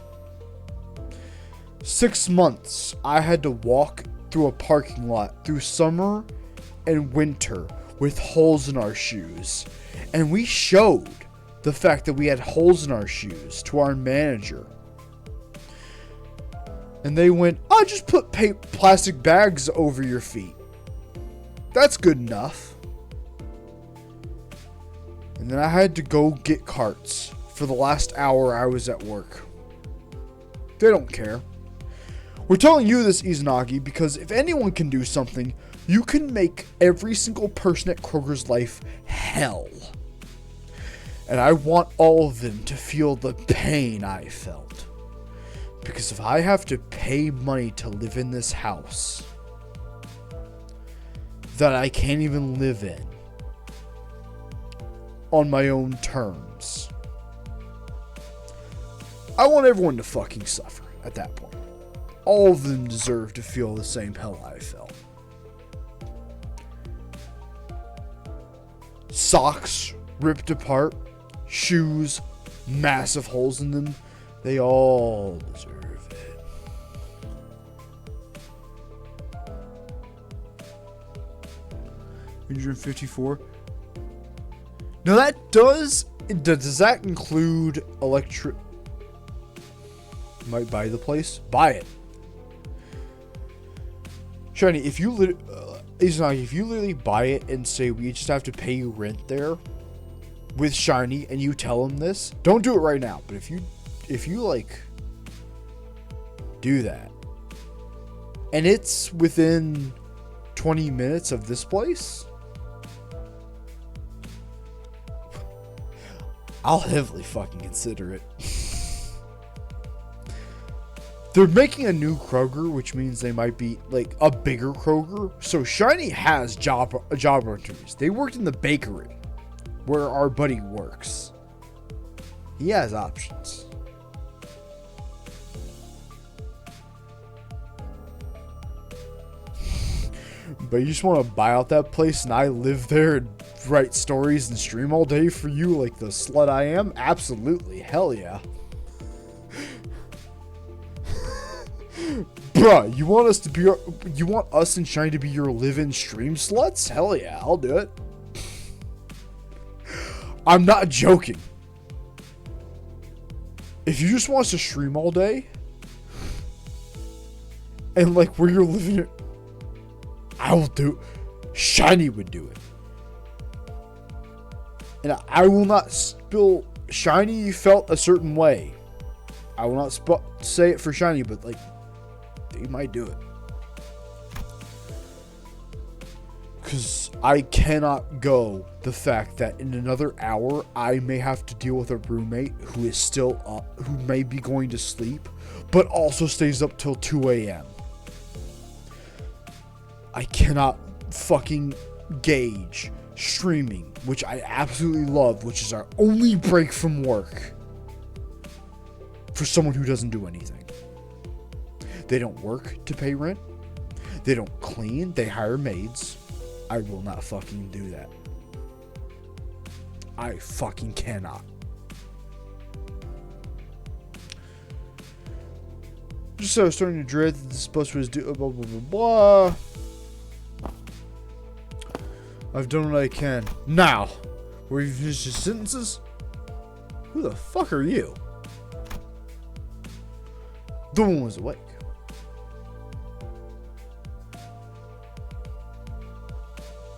6 months I had to walk through a parking lot through summer and winter with holes in our shoes. And we showed the fact that we had holes in our shoes to our manager. And they went, "Oh, just put plastic bags over your feet. That's good enough." And then I had to go get carts for the last hour I was at work. They don't care. We're telling you this, Izanagi, because if anyone can do something, you can make every single person at Kroger's life hell. And I want all of them to feel the pain I felt. Because if I have to pay money to live in this house that I can't even live in on my own terms, I want everyone to fucking suffer at that point. All of them deserve to feel the same hell I felt. Socks ripped apart, shoes, massive holes in them. They all deserve it. $154. Now that does that include electric? Might buy the place. Buy it. Shiny, if you literally buy it and say we just have to pay you rent there with Shiny, and you tell him this, don't do it right now. But if you like do that, and it's within 20 minutes of this place, I'll heavily fucking consider it. They're making a new Kroger, which means they might be like a bigger Kroger. So Shiny has job opportunities. They worked in the bakery where our buddy works. He has options. But you just want to buy out that place and I live there and write stories and stream all day for you like the slut I am? Absolutely. Hell yeah. Bruh, you want us and Shiny to be your live-in stream sluts? Hell yeah, I'll do it. I'm not joking. If you just want us to stream all day, and like where you're living, I will do. Shiny would do it, and I will not spill. Shiny felt a certain way. I will not say it for Shiny, but like. They might do it. Because I cannot go the fact that in another hour, I may have to deal with a roommate who is still up, who may be going to sleep, but also stays up till 2 a.m. I cannot fucking gauge streaming, which I absolutely love, which is our only break from work, for someone who doesn't do anything. They don't work to pay rent. They don't clean. They hire maids. I will not fucking do that. I fucking cannot. Just starting to dread that this is supposed to do blah blah blah blah. I've done what I can. Now, were you finished your sentences? Who the fuck are you? The one was awake.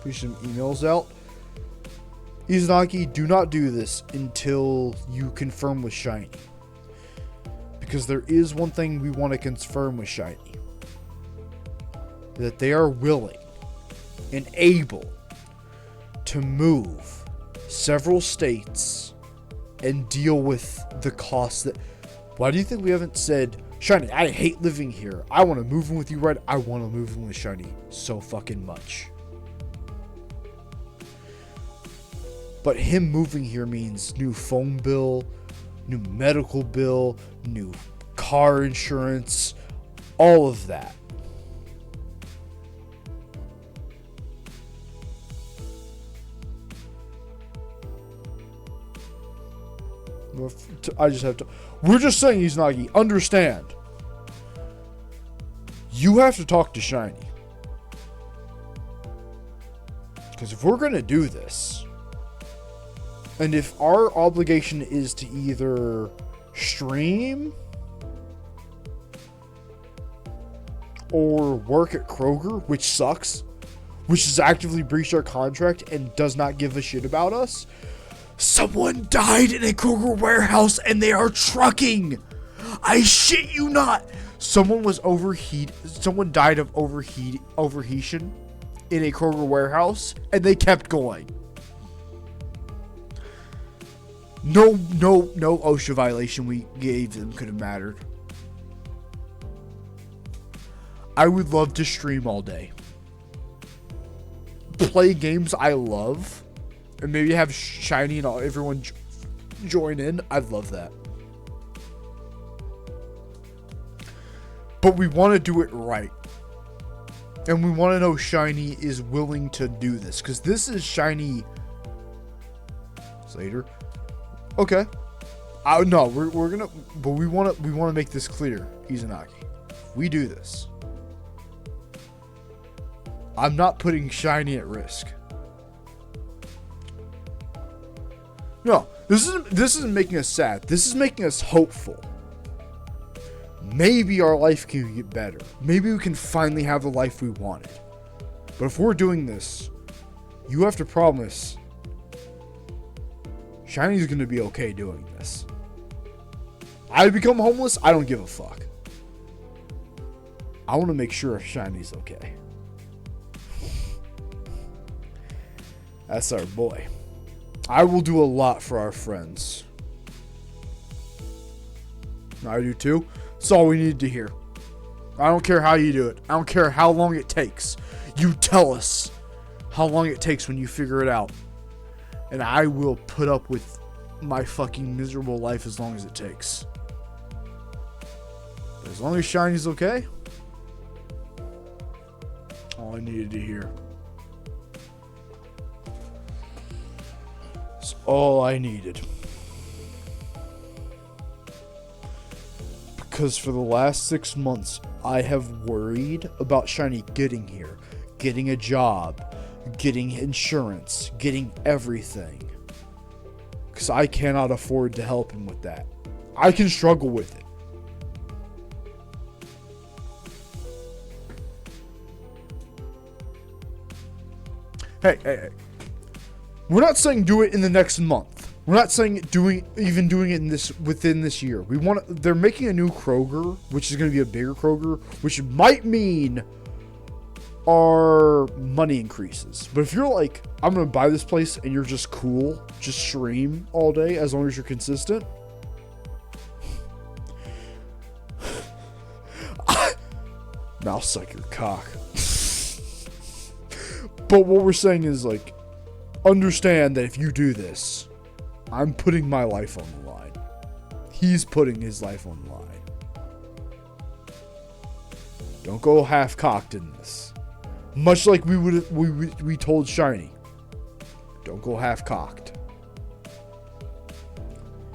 Push some emails out. Izanagi, do not do this until you confirm with Shiny. Because there is one thing we want to confirm with Shiny. That they are willing and able to move several states and deal with the costs that... Why do you think we haven't said, Shiny, I hate living here. I want to move in with you, right? I want to move in with Shiny so fucking much. But him moving here means new phone bill, new medical bill, new car insurance, all of that. I just have to... We're just saying, Izanagi, understand. You have to talk to Shiny. Because if we're going to do this, and if our obligation is to either stream or work at Kroger, which sucks, which has actively breached our contract and does not give a shit about us, someone died in a Kroger warehouse and they are trucking. I shit you not. Someone died of overheating in a Kroger warehouse and they kept going. No OSHA violation we gave them could have mattered. I would love to stream all day. Play games I love. And maybe have Shiny and everyone join in. I'd love that. But we want to do it right. And we want to know Shiny is willing to do this. Because this is Shiny... Later. Okay. No, we're gonna... But we want to make this clear, Izanagi. If we do this, I'm not putting Shiny at risk. No, this isn't making us sad. This is making us hopeful. Maybe our life can get better. Maybe we can finally have the life we wanted. But if we're doing this, you have to promise Shiny's going to be okay doing this. I become homeless, I don't give a fuck. I want to make sure Shiny's okay. That's our boy. I will do a lot for our friends. I do too. That's all we need to hear. I don't care how you do it. I don't care how long it takes. You tell us how long it takes when you figure it out. And I will put up with my fucking miserable life as long as it takes. But as long as Shiny's okay, all I needed to hear. That's all I needed. Because for the last 6 months, I have worried about Shiny getting here, getting a job, getting insurance, getting everything. Because I cannot afford to help him with that. I can struggle with it. Hey. We're not saying do it in the next month. We're not saying doing it within this year. They're making a new Kroger, which is going to be a bigger Kroger, which might mean our money increases. But if you're like, I'm going to buy this place and you're just cool, just stream all day as long as you're consistent. Now suck your cock. But what we're saying is like, understand that if you do this, I'm putting my life on the line. He's putting his life on the line. Don't go half-cocked in this. Much like we told Shiny. Don't go half-cocked.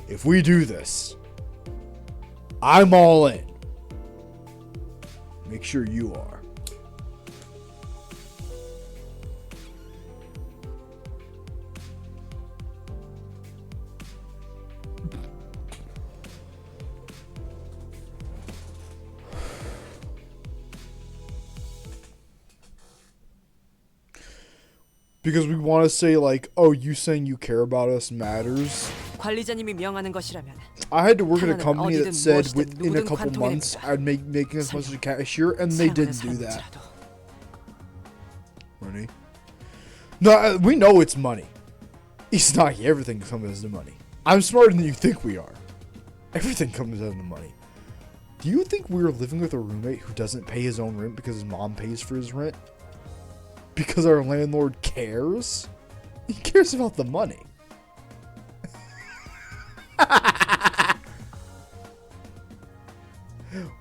If we do this, I'm all in. Make sure you are. Because we want to say like, oh, you saying you care about us matters. 관리자님이 명하는 것이라면 I had to work at a company that said within a couple months I'd make as much as a cashier, and they didn't do that. Money? No, we know it's money. Izanagi, everything comes as the money. I'm smarter than you think we are. Everything comes out of the money. Do you think we're living with a roommate who doesn't pay his own rent because his mom pays for his rent? Because our landlord cares? He cares about the money.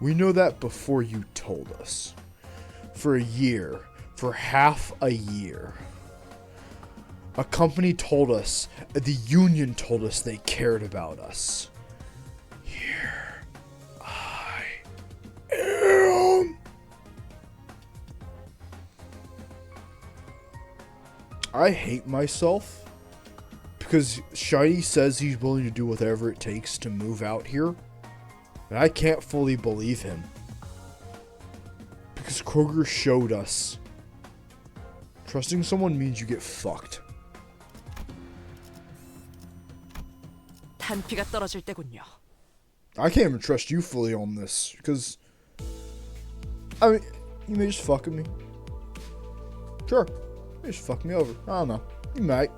We know that before you told us. For a year. For half a year. A company told us, the union told us they cared about us. Here I am. I hate myself because Shiny says he's willing to do whatever it takes to move out here. And I can't fully believe him. Because Kroger showed us. Trusting someone means you get fucked. 단피가 떨어질 때군요. I can't even trust you fully on this. Because, I mean, you may just fuck with me. Sure. You may just fuck me over. I don't know. You might.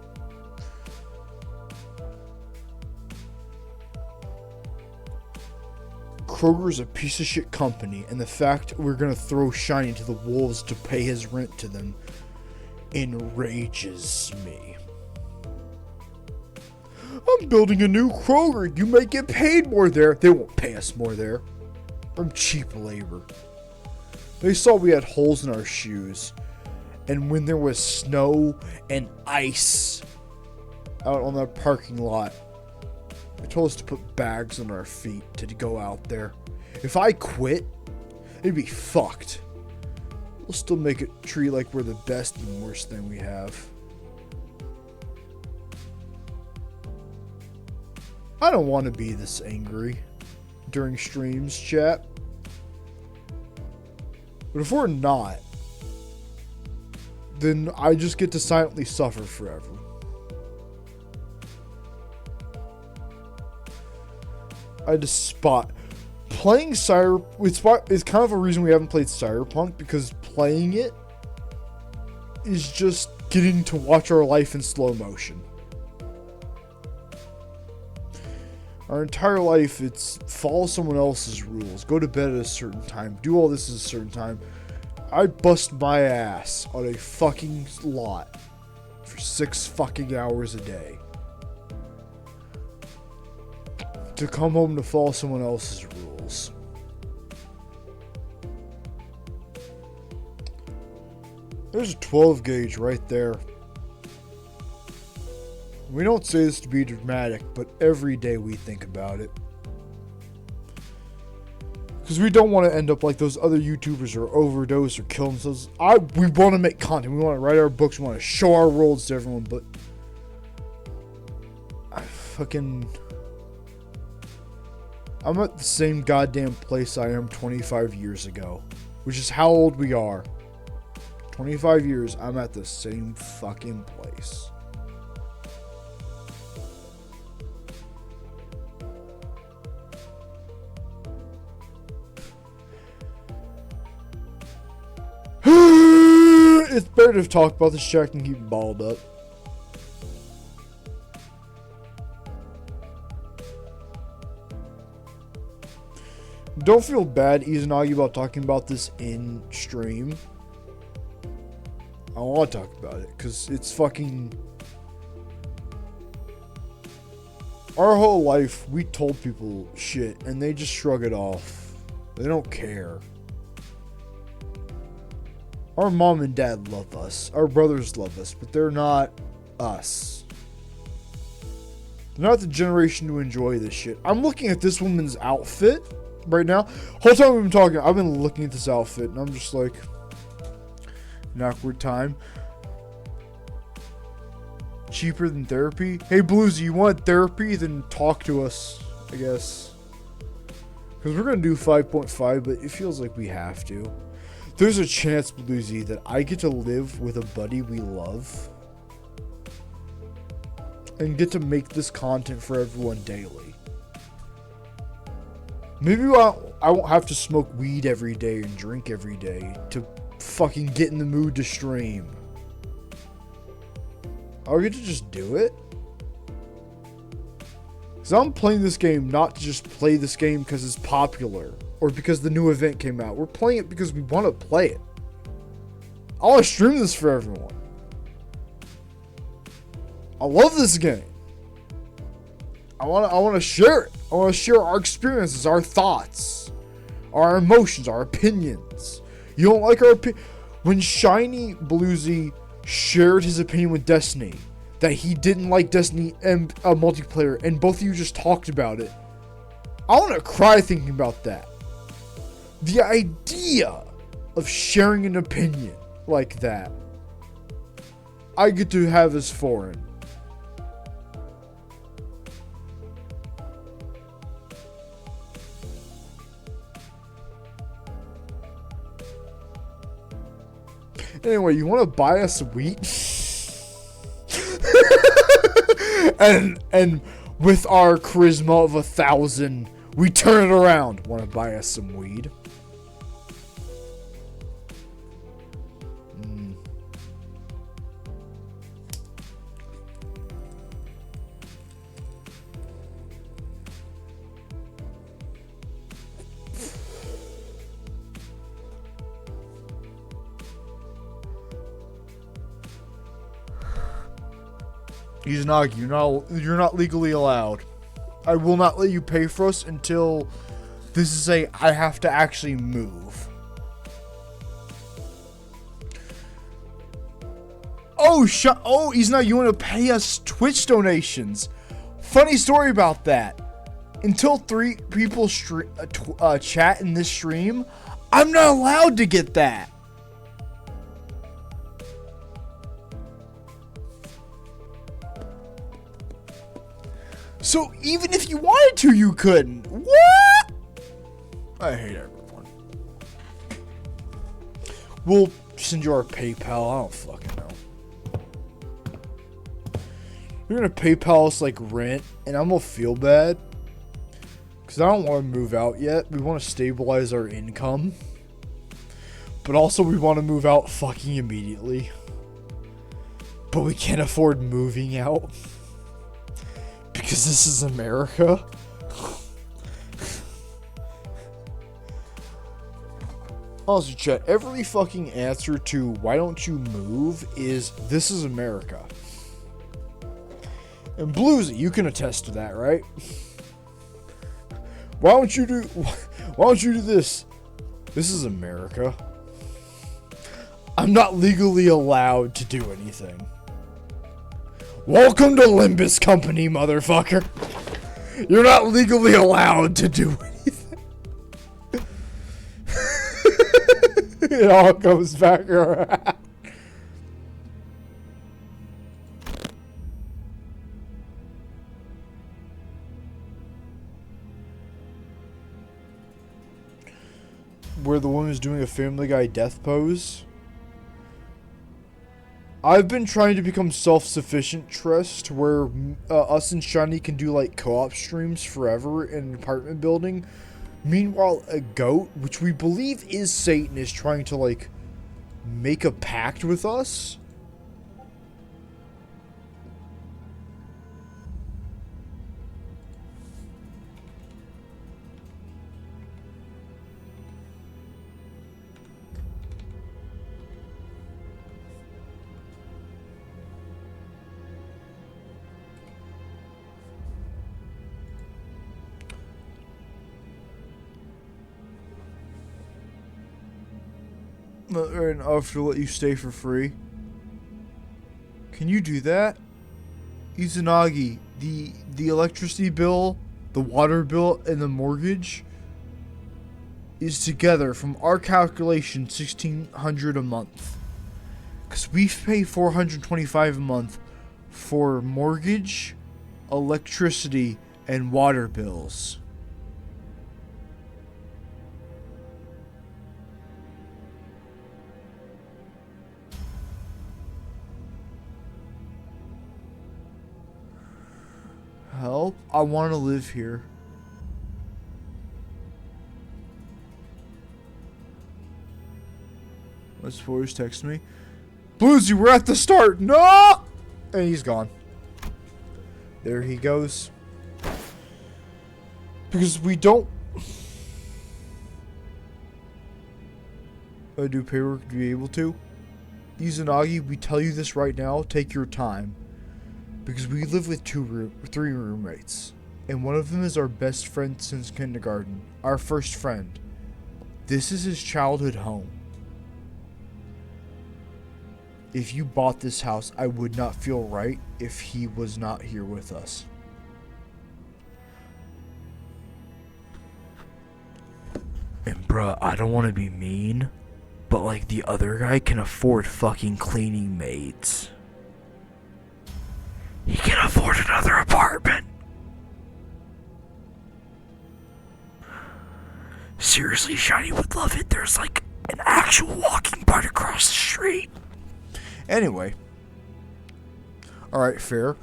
Kroger's a piece of shit company, and the fact we're gonna throw Shiny to the wolves to pay his rent to them enrages me. I'm building a new Kroger. You may get paid more there. They won't pay us more there. I'm cheap labor. They saw we had holes in our shoes, and when there was snow and ice out on the parking lot, they told us to put bags on our feet to go out there. If I quit, it'd be fucked. We'll still make it treat like we're the best and worst thing we have. I don't want to be this angry during streams, chat. But if we're not, then I just get to silently suffer forever. I had to spot playing Cyberpunk is kind of a reason we haven't played Cyberpunk, because playing it is just getting to watch our life in slow motion. Our entire life, it's follow someone else's rules, go to bed at a certain time, do all this at a certain time. I bust my ass on a fucking lot for 6 fucking hours a day to come home to follow someone else's rules. There's a 12 gauge right there. We don't say this to be dramatic, but every day we think about it. Because we don't want to end up like those other YouTubers or overdose or kill themselves. We want to make content. We want to write our books. We want to show our worlds to everyone, but I'm at the same goddamn place I am 25 years ago, which is how old we are. 25 years, I'm at the same fucking place. It's better to talk about this shit and keep it balled up. Don't feel bad, Izanagi, about talking about this in stream. I want to talk about it because it's fucking. Our whole life, we told people shit and they just shrug it off. They don't care. Our mom and dad love us. Our brothers love us, but they're not us. They're not the generation to enjoy this shit. I'm looking at this woman's outfit right now. Whole time we've been talking, I've been looking at this outfit and I'm just like, an awkward time. Cheaper than therapy? Hey Bluesy, you want therapy? Then talk to us, I guess. Because we're going to do 5.5, but it feels like we have to. There's a chance, Bluesy, that I get to live with a buddy we love and get to make this content for everyone daily. Maybe I won't have to smoke weed every day and drink every day to fucking get in the mood to stream. I'll get to just do it. Because I'm playing this game not to just play this game because it's popular or because the new event came out. We're playing it because we want to play it. I want to stream this for everyone. I love this game. I want to share it. I want to share our experiences, our thoughts, our emotions, our opinions. You don't like our opinion? When Shiny Bluesy shared his opinion with Destiny, that he didn't like Destiny and multiplayer, and both of you just talked about it, I want to cry thinking about that. The idea of sharing an opinion like that, I get to have as foreign. Anyway, you want to buy us wheat? and with our charisma of 1,000, we turn it around. Want to buy us some weed? Izanagi, you're not legally allowed. I will not let you pay for us until this is I have to actually move. Oh, Izanagi, you want to pay us Twitch donations? Funny story about that. Until 3 people chat in this stream, I'm not allowed to get that. So even if you wanted to, you couldn't. What? I hate everyone. We'll send you our PayPal. I don't fucking know. You're gonna PayPal us like rent, and I'm gonna feel bad. Because I don't want to move out yet. We want to stabilize our income. But also we want to move out fucking immediately. But we can't afford moving out. Because this is America. Also, chat, every fucking answer to why don't you move is this is America. And Bluesy, you can attest to that, right? Why don't you do this? This is America. I'm not legally allowed to do anything. Welcome to Limbus Company, motherfucker. You're not legally allowed to do anything. It all goes back around. Where the woman's doing a Family Guy death pose. I've been trying to become self-sufficient, Trist, where us and Shiny can do like co-op streams forever in an apartment building. Meanwhile, a goat, which we believe is Satan, is trying to like make a pact with us. And offer to let you stay for free. Can you do that? Izanagi, the electricity bill, the water bill, and the mortgage is together, from our calculation, $1,600 a month. Because we pay $425 a month for mortgage, electricity, and water bills. Help. I want to live here. Let's voice text me. Bluesy, we're at the start. No! And he's gone. There he goes. Because we don't... I do paperwork to be able to. Izanagi, we tell you this right now, take your time. Because we live with three roommates. And one of them is our best friend since kindergarten. Our first friend. This is his childhood home. If you bought this house, I would not feel right if he was not here with us. And bruh, I don't want to be mean, but like the other guy can afford fucking cleaning maids. He can afford another apartment. Seriously, Shiny would love it. There's like an actual walking part across the street. Anyway. Alright, fair.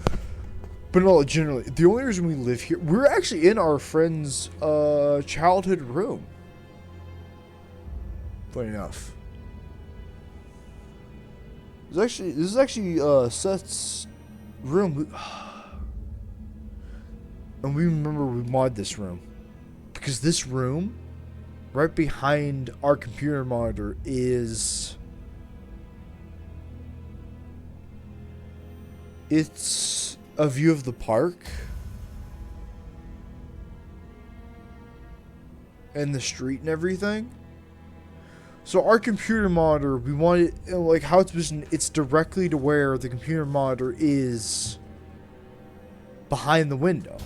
But no, generally, the only reason we live here, we're actually in our friend's childhood room. Funny enough. This is actually Seth's room. And we remember we modded this room. Because this room, right behind our computer monitor, is... It's a view of the park. And the street and everything. So our computer monitor, we wanted, like how it's positioned, it's directly to where the computer monitor is behind the window.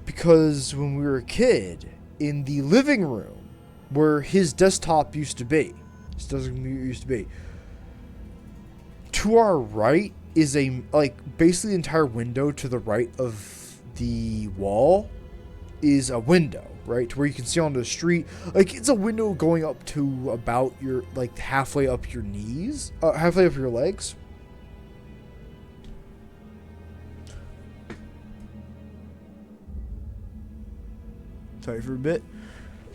Because when we were a kid, in the living room, where his desktop used to be, to our right is a, like, basically the entire window to the right of the wall is a window, right? To where you can see onto the street. Like, it's a window going up to about your, like, halfway up your knees, halfway up your legs. Sorry for a bit.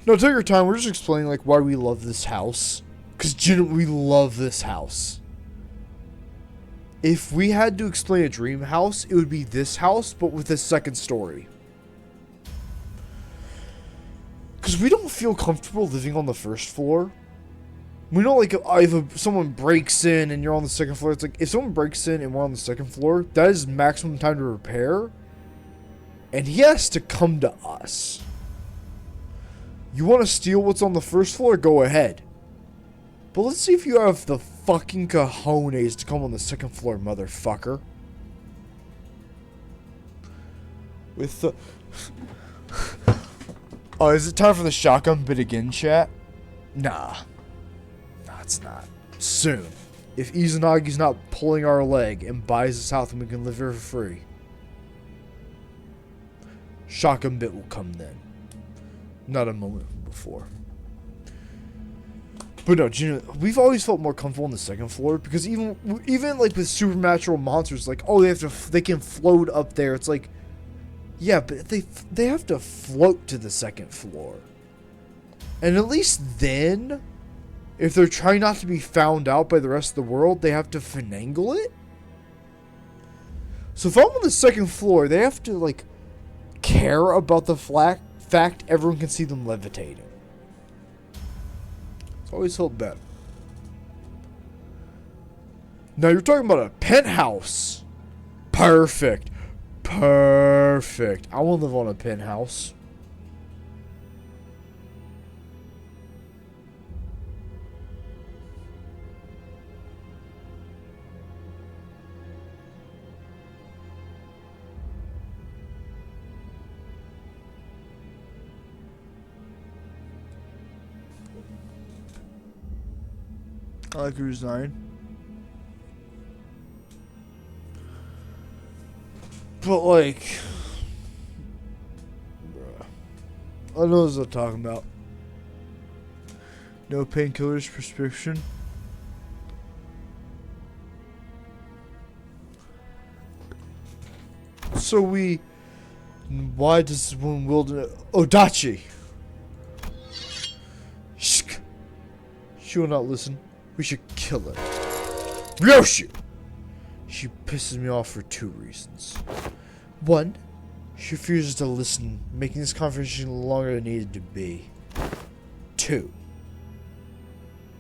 No, take your time. We're just explaining, like, why we love this house. Because, we love this house. If we had to explain a dream house, it would be this house, but with a second story. Because we don't feel comfortable living on the first floor. We know, like, if someone breaks in and you're on the second floor, it's like, if someone breaks in and we're on the second floor, that is maximum time to repair. And he has to come to us. You want to steal what's on the first floor? Go ahead. But let's see if you have the fucking cojones to come on the second floor, motherfucker. With the... Oh, is it time for the shotgun bit again, chat? Nah. Nah, it's not. Soon. If Izanagi's not pulling our leg and buys us out, then we can live here for free. Shotgun bit will come then. Not a moment before. But no, genuinely, we've always felt more comfortable on the second floor because even like with supernatural monsters, like, oh, they can float up there. It's like, yeah, but they have to float to the second floor. And at least then, if they're trying not to be found out by the rest of the world, they have to finagle it. So if I'm on the second floor, they have to, like, care about the fact everyone can see them levitating. It's always felt better. Now you're talking about a penthouse. Perfect. Perfect. I want to live on a penthouse. I like her design. But like, bruh, I know what I'm talking about. No painkillers prescription. So why does this one wilderness? Odachi. Shh. She will not listen. We should kill her. Ryoshu! She pisses me off for two reasons. One, She refuses to listen, making this conversation longer than it needed to be. 2.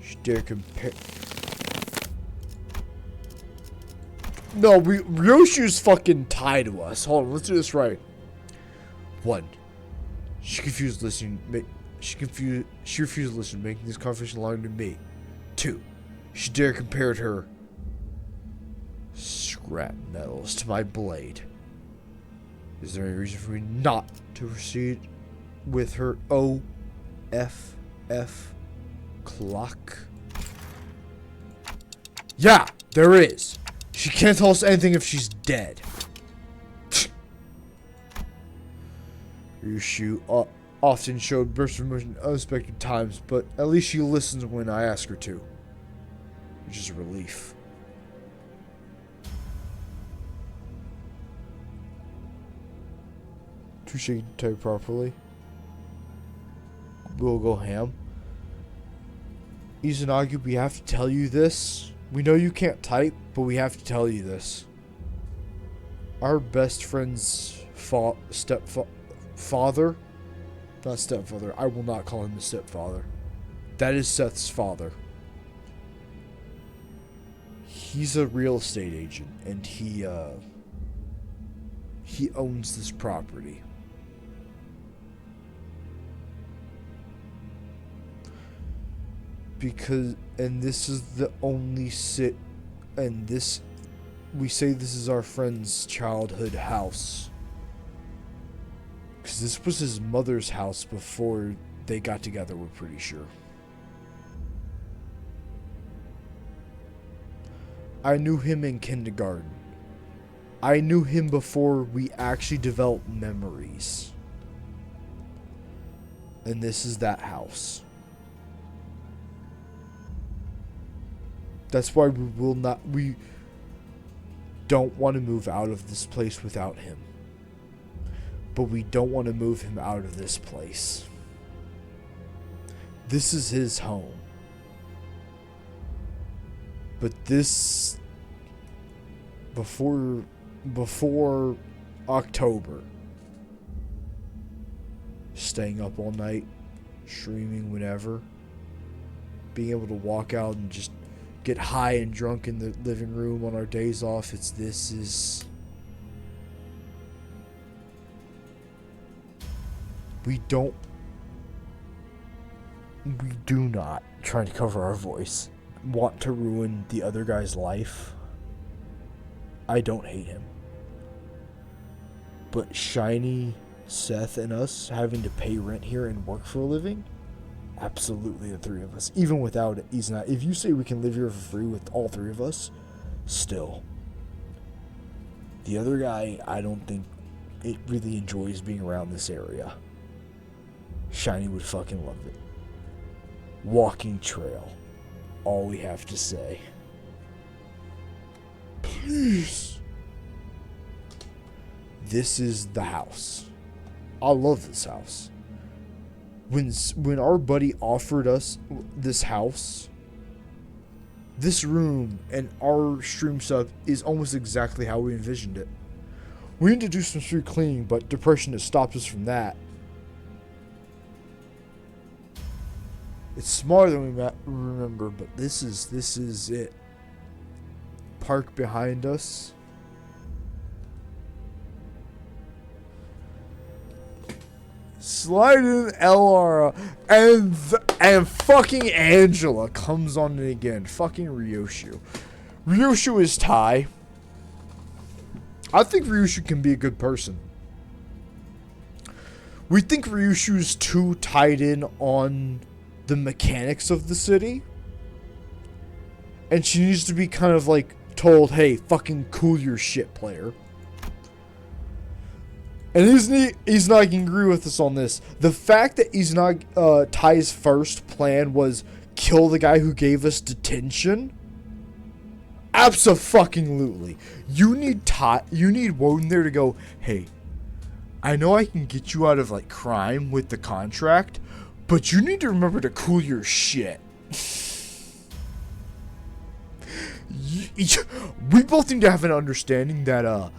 She dare compare. No, Ryoshu's fucking tied to us. Hold on, let's do this right. 1. She refused listening. She refused to listen, making this conversation longer than me. 2. She dare compared her scrap metals to my blade. Is there any reason for me not to proceed with her OFF clock? Yeah, there is. She can't tell us anything if she's dead. Ryushu often showed bursts of emotion at unexpected times, but at least she listens when I ask her to, which is a relief. Too shaky to type properly. We'll go ham. Izanagi, we have to tell you this. We know you can't type, but we have to tell you this. Our best friend's stepfather, not stepfather, I will not call him a stepfather. That is Seth's father. He's a real estate agent, and he owns this property. And this is the only we say this is our friend's childhood house. Because this was his mother's house before they got together, we're pretty sure. I knew him in kindergarten. I knew him before we actually developed memories. And this is that house. That's why we don't want to move out of this place without him. But we don't want to move him out of this place. This is his home. But this, before October, staying up all night, streaming whenever, being able to walk out and just get high and drunk in the living room on our days off. We do not, trying to cover our voice, want to ruin the other guy's life. I don't hate him. But Shiny, Seth, and us having to pay rent here and work for a living? Absolutely, the 3 of us. Even without it, he's not. If you say we can live here for free with all 3 of us, still. The other guy, I don't think it really enjoys being around this area. Shiny would fucking love it. Walking trail. All we have to say. Please. This is the house. I love this house. When our buddy offered us this house, this room and our stream setup is almost exactly how we envisioned it. We need to do some street cleaning, but depression has stopped us from that. It's smaller than we remember, but this is it. Park behind us. Slide in Elara, and fucking Angela comes on it again. Fucking Ryoshu. Ryoshu is Tai. I think Ryoshu can be a good person. We think Ryoshu's too tied in on the mechanics of the city. And she needs to be kind of like told, hey, fucking cool your shit, player. And Izanagi can agree with us on this. The fact that Izanagi, Tai's first plan was kill the guy who gave us detention. Abso-fucking-lutely. You need Woden there to go, hey, I know I can get you out of like crime with the contract, but you need to remember to cool your shit. We both need to have an understanding that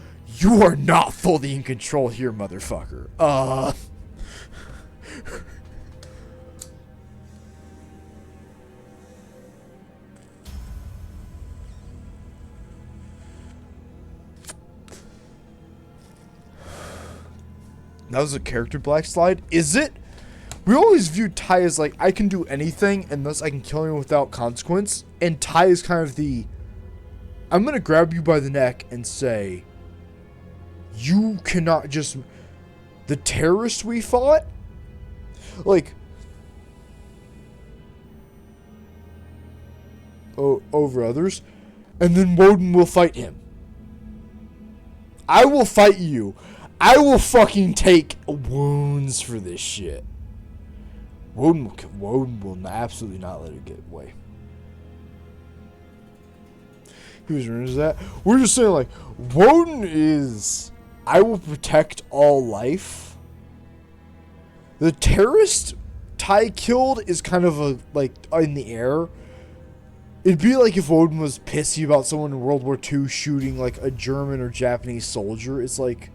You are not fully in control here, motherfucker. That was a character black slide? Is it? We always view Ty as like, I can do anything and thus I can kill him without consequence. And Ty is kind of the, I'm going to grab you by the neck and say, you cannot just, the terrorist we fought? Like, over others. And then Woden will fight him. I will fight you. I will fucking take wounds for this shit. Woden will absolutely not let it get away. Who's running that? We're just saying, like, Woden is, I will protect all life. The terrorist Ty killed is kind of a, like, in the air. It'd be like if Woden was pissy about someone in World War II shooting, like, a German or Japanese soldier. It's like,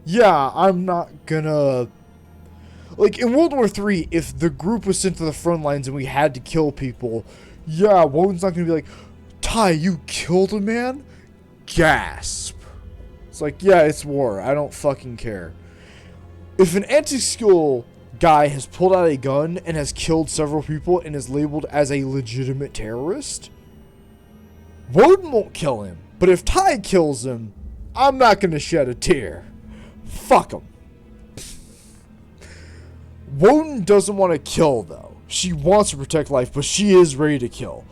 yeah, I'm not gonna... Like, in World War III, if the group was sent to the front lines and we had to kill people, yeah, Woden's not gonna be like, Ty, you killed a man? Gasp. It's like, yeah, it's war. I don't fucking care. If an anti-skill guy has pulled out a gun and has killed several people and is labeled as a legitimate terrorist, Woden won't kill him. But if Ty kills him, I'm not gonna shed a tear. Fuck him. Woden doesn't want to kill, though. She wants to protect life, but she is ready to kill.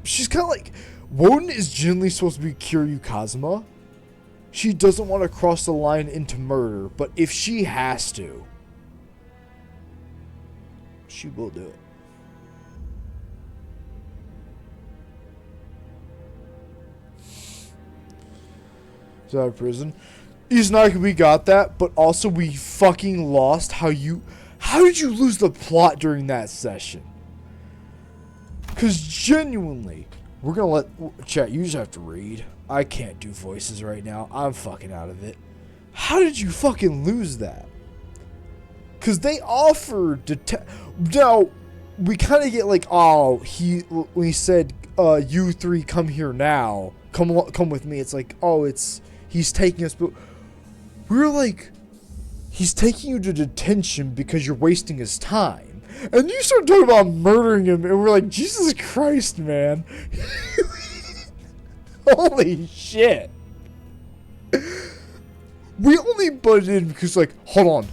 She's kind of like... Woden is generally supposed to be Kiryu Kazuma. She doesn't want to cross the line into murder, but if she has to, she will do it. Is that a prison? Izanagi, we got that, but also we fucking lost how did you lose the plot during that session? Because genuinely, we're going to let... Chat, you just have to read. I can't do voices right now. I'm fucking out of it. How did you fucking lose that? Because they offered... Now, we kind of get like, oh, when he said, you three come here now. Come with me. It's like, oh, he's taking us... But we were like... He's taking you to detention because you're wasting his time. And you start talking about murdering him, and we're like, Jesus Christ, man. Holy shit. We only butted in because, like, hold on.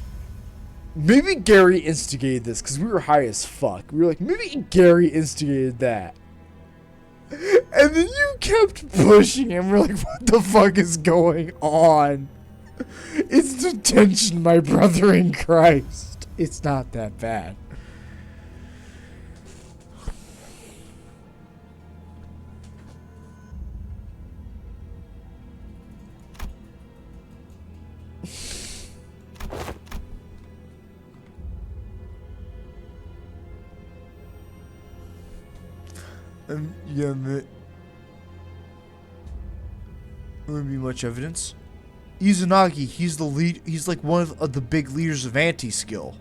Maybe Gary instigated this, because we were high as fuck. We were like, maybe Gary instigated that. And then you kept pushing him. We're like, what the fuck is going on? It's detention, my brother in Christ. It's not that bad. Yeah, there wouldn't be much evidence. Izanagi, he's the lead. He's like one of the big leaders of anti-skill.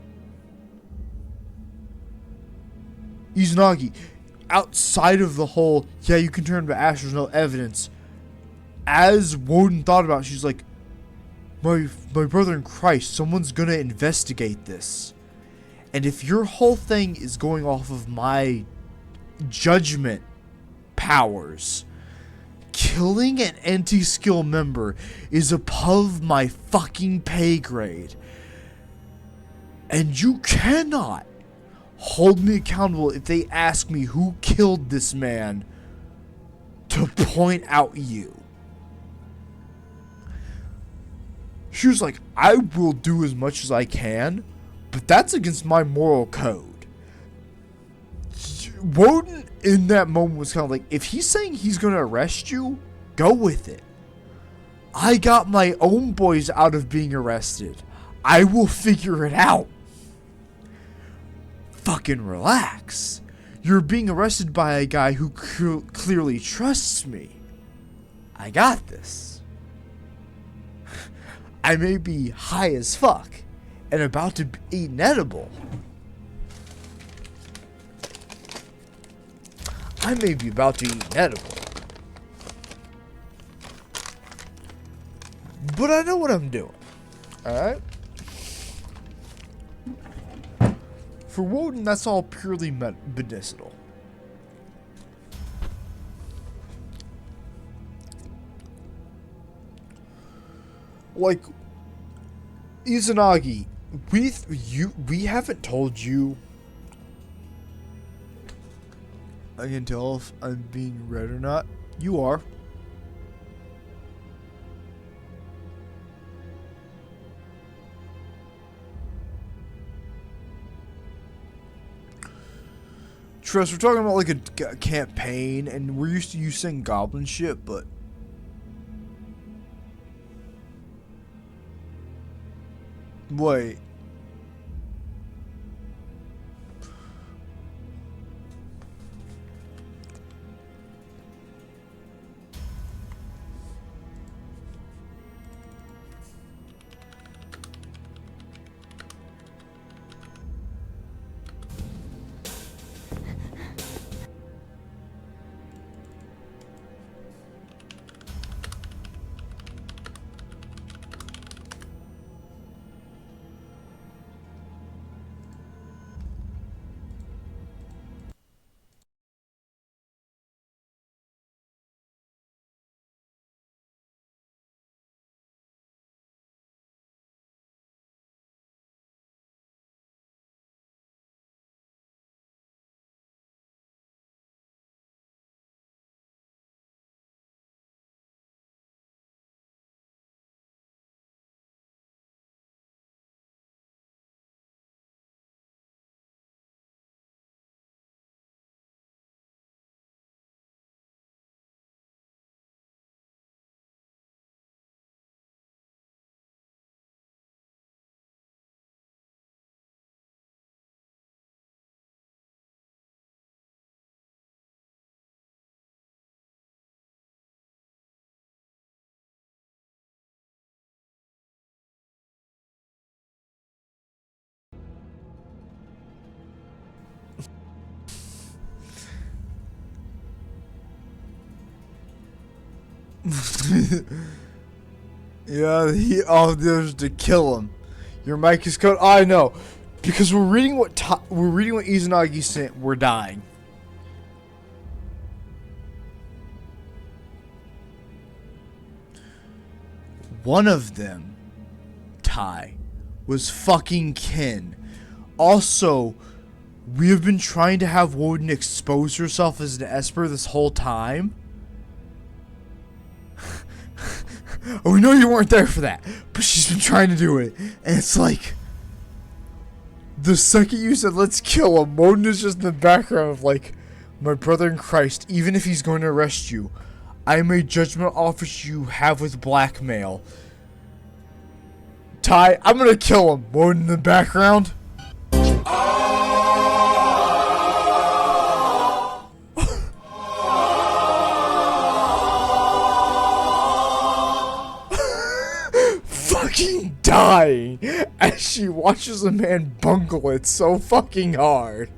Izanagi, outside of the whole, yeah, you can turn to ash, there's no evidence. As Woden thought about it, she's like, my brother in Christ, someone's gonna investigate this. And if your whole thing is going off of my judgment powers, killing an anti-skill member is above my fucking pay grade. And you cannot hold me accountable if they ask me who killed this man to point out you. She was like, I will do as much as I can, but that's against my moral code. Woden in that moment was kind of like, if he's saying he's going to arrest you, go with it. I got my own boys out of being arrested. I will figure it out. Fucking relax. You're being arrested by a guy who clearly trusts me. I got this. I may be high as fuck and about to eat an edible. I may be about to eat an edible. But I know what I'm doing. Alright? For Woden, that's all purely medicinal. Like, Izanagi, we haven't told you. I can tell if I'm being read or not. You are. Trust, we're talking about like a campaign, and we're used to you saying goblin shit, but wait. Yeah, there's to kill him. Your mic is cut. I know, because we're reading what Izanagi sent. We're dying. One of them, Ty, was fucking Kin. Also, we have been trying to have Woden expose herself as an Esper this whole time. We know you weren't there for that, but she's been trying to do it, and it's like, the second you said let's kill him, Woden is just in the background of like, my brother in Christ, even if he's going to arrest you, I am a judgment office you have with blackmail. Ty, I'm gonna kill him. Woden in the background. Fucking dying as she watches a man bungle it so fucking hard.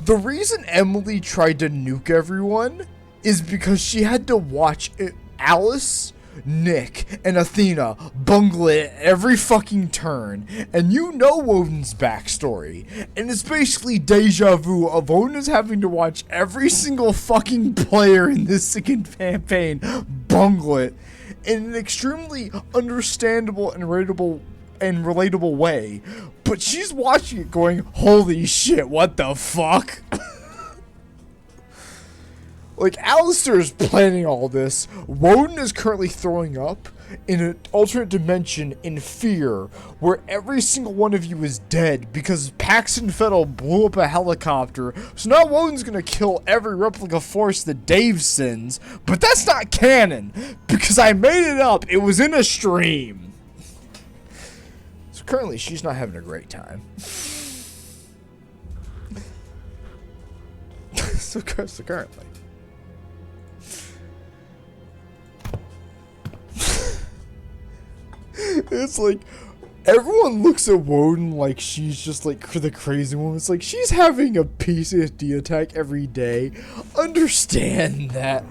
The reason Emily tried to nuke everyone is because she had to watch Alice, Nick, and Athena bungle it at every fucking turn. And you know Woden's backstory. And it's basically deja vu of Woden is having to watch every single fucking player in this second campaign bungle it in an extremely understandable and relatable way. But she's watching it going, holy shit, what the fuck? Like, Alistair is planning all this. Woden is currently throwing up in an alternate dimension in fear, where every single one of you is dead because Paxton Fettle blew up a helicopter. So now Woden's gonna kill every replica force that Dave sends, but that's not canon because I made it up. It was in a stream. So currently, she's not having a great time. so currently. It's like, everyone looks at Woden like she's just like the crazy woman. It's like, she's having a PTSD attack every day. Understand that.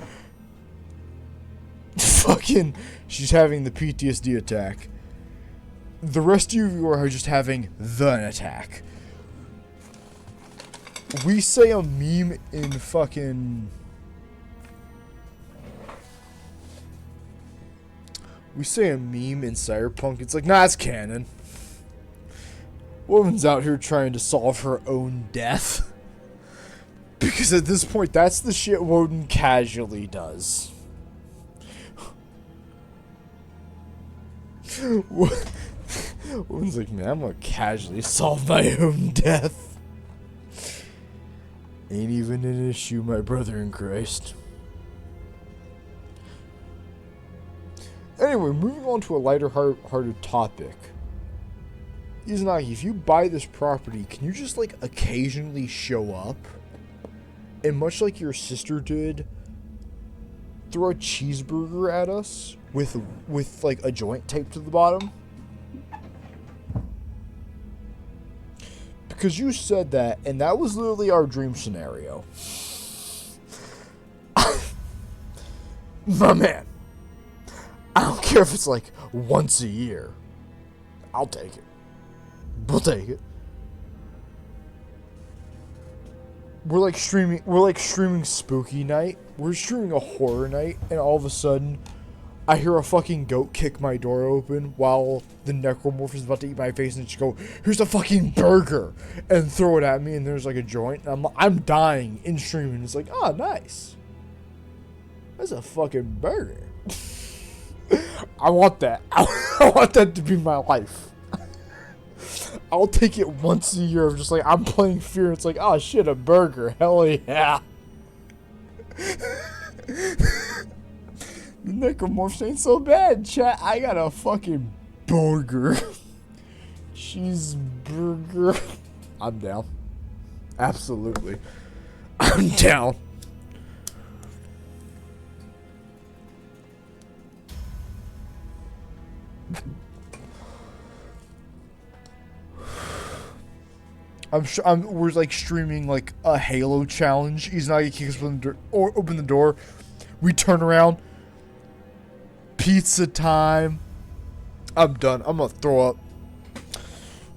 Fucking, she's having the PTSD attack. The rest of you are just having the attack. We say a meme in fucking... We say a meme in Cyberpunk, it's like, nah, it's canon. Woman's out here trying to solve her own death. Because at this point, that's the shit Woden casually does. Woman's like, man, I'm gonna casually solve my own death. Ain't even an issue, my brother in Christ. Anyway, moving on to a lighter-hearted topic. Izanagi, if you buy this property, can you just, like, occasionally show up? And much like your sister did, throw a cheeseburger at us with like, a joint taped to the bottom? Because you said that, and that was literally our dream scenario. My man. I don't care if it's like once a year. I'll take it. We'll take it. We're like streaming Spooky Night. We're streaming a horror night, and all of a sudden, I hear a fucking goat kick my door open while the necromorph is about to eat my face and just go, here's a fucking burger, and throw it at me, and there's like a joint, and I'm dying in streaming. It's like, oh, nice. That's a fucking burger. I want that. I want that to be my life. I'll take it once a year of just like, I'm playing Fear. It's like, oh shit, a burger. Hell yeah. The necromorphs ain't so bad, chat. I got a fucking burger. Cheeseburger. I'm down. Absolutely. I'm down. We're like streaming like a Halo challenge. Izanagi kicks open the door. We turn around. Pizza time. I'm done. I'm gonna throw up.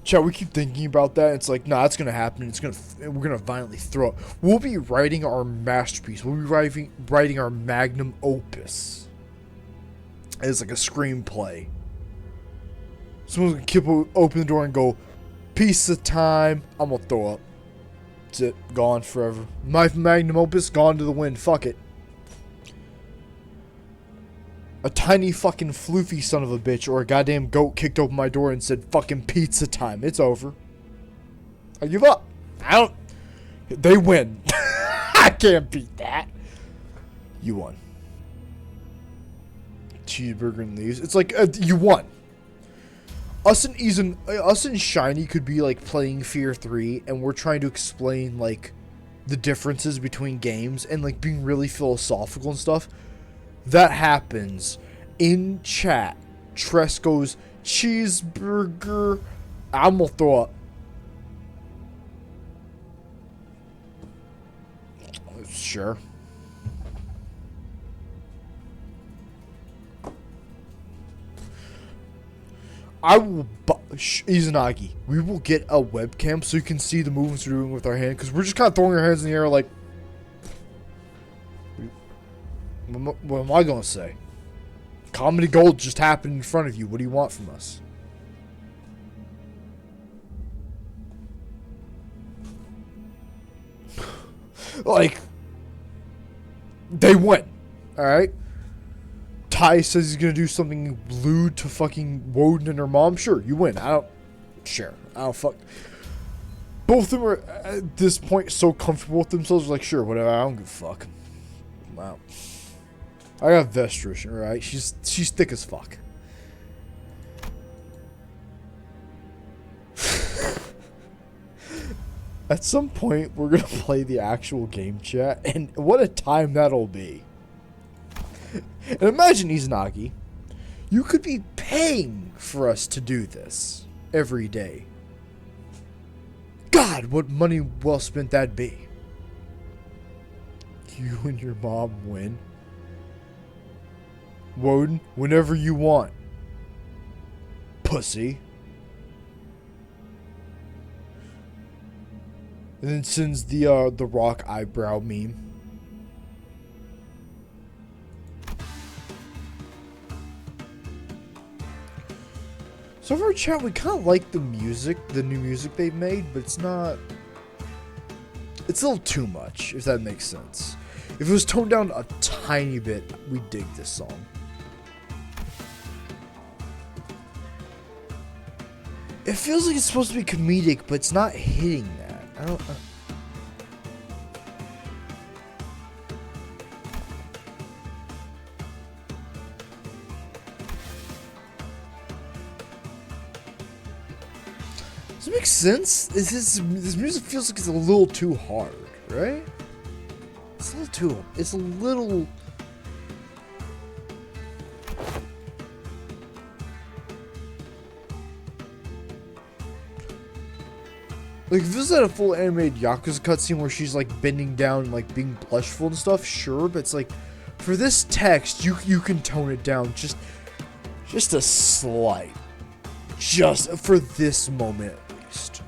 Chat, we keep thinking about that. It's like, nah, it's gonna happen. We're gonna violently throw up. We'll be writing our masterpiece. We'll be writing our magnum opus. It's like a screenplay. Someone's gonna open the door and go, pizza time. I'm gonna throw up. That's it. Gone forever. My magnum opus gone to the wind. Fuck it. A tiny fucking floofy son of a bitch or a goddamn goat kicked open my door and said fucking pizza time. It's over. I give up. They win. I can't beat that. You won. Cheeseburger and leaves. It's like, you won. Us and Shiny could be like playing Fear 3 and we're trying to explain like the differences between games and like being really philosophical and stuff. That happens in chat. Tress goes, cheeseburger. I'm gonna throw up. Sure. I will, Izanagi, we will get a webcam so you can see the movements we're doing with our hand, because we're just kind of throwing our hands in the air like, what am I going to say? Comedy gold just happened in front of you. What do you want from us? Like, they win. Alright? Ty says he's going to do something lewd to fucking Woden and her mom. Sure, you win. I don't fuck. Both of them are, at this point, so comfortable with themselves. Like, sure, whatever. I don't give a fuck. Wow. I got Vestrish, alright? She's thick as fuck. At some point, we're gonna play the actual game chat, and what a time that'll be. And imagine, Izanagi, you could be paying for us to do this every day. God, what money well spent that'd be. You and your mom win. Woden, whenever you want. Pussy. And then sends the rock eyebrow meme. So for our chat, we kind of like the music, the new music they've made, but it's not... It's a little too much, if that makes sense. If it was toned down a tiny bit, we dig this song. It feels like it's supposed to be comedic, but it's not hitting that. I don't... Does it make sense? This music feels like it's a little too hard, right? It's a little too... It's a little... Like, if this is a full animated Yakuza cutscene where she's, like, bending down and, like, being blushful and stuff, sure, but it's like, for this text, you can tone it down just a slight. Just for this moment, at least.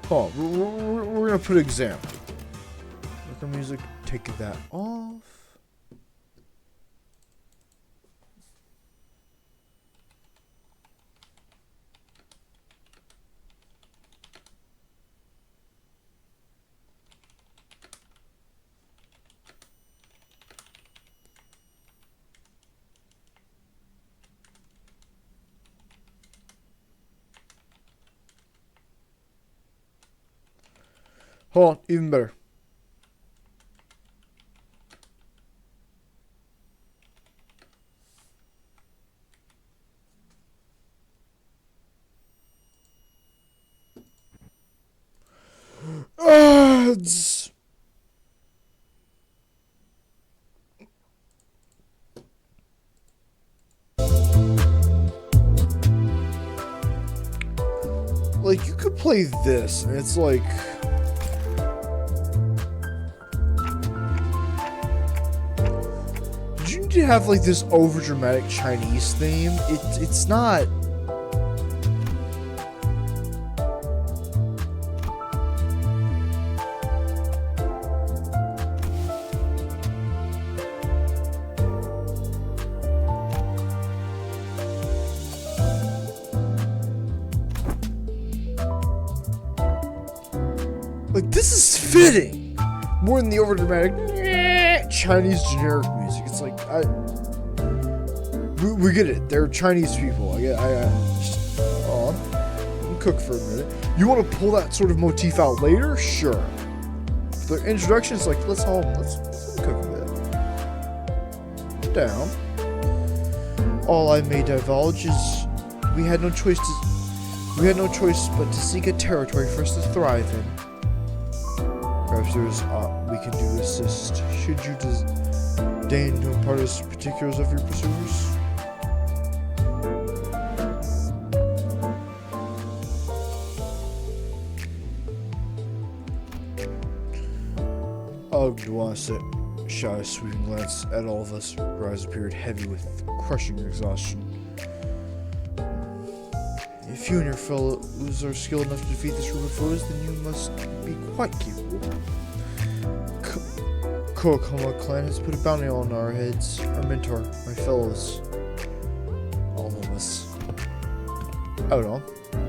Hold on, we're gonna put an example. Record music, take that off. Hold on, even better. Ads. Like, you could play this, and it's like... You have like this over dramatic Chinese theme. It's not. Like, this is fitting more than the over dramatic Chinese generic music. It's like, we get it. They're Chinese people. I'm cook for a minute. You want to pull that sort of motif out later? Sure. The introduction is like, let's cook a bit. Down. All I may divulge is we had no choice but to seek a territory for us to thrive in. Perhaps there's aught we can do to assist. Should you deign to impart us particulars of your pursuers? Ogdwa set shy sweeping glance at all of us. Her eyes appeared heavy with crushing exhaustion. If you and your fellows are skilled enough to defeat this group of foes, then you must be quite capable. Kokoma clan has put a bounty on our heads. Our mentor, my fellows, all of us. Hold on.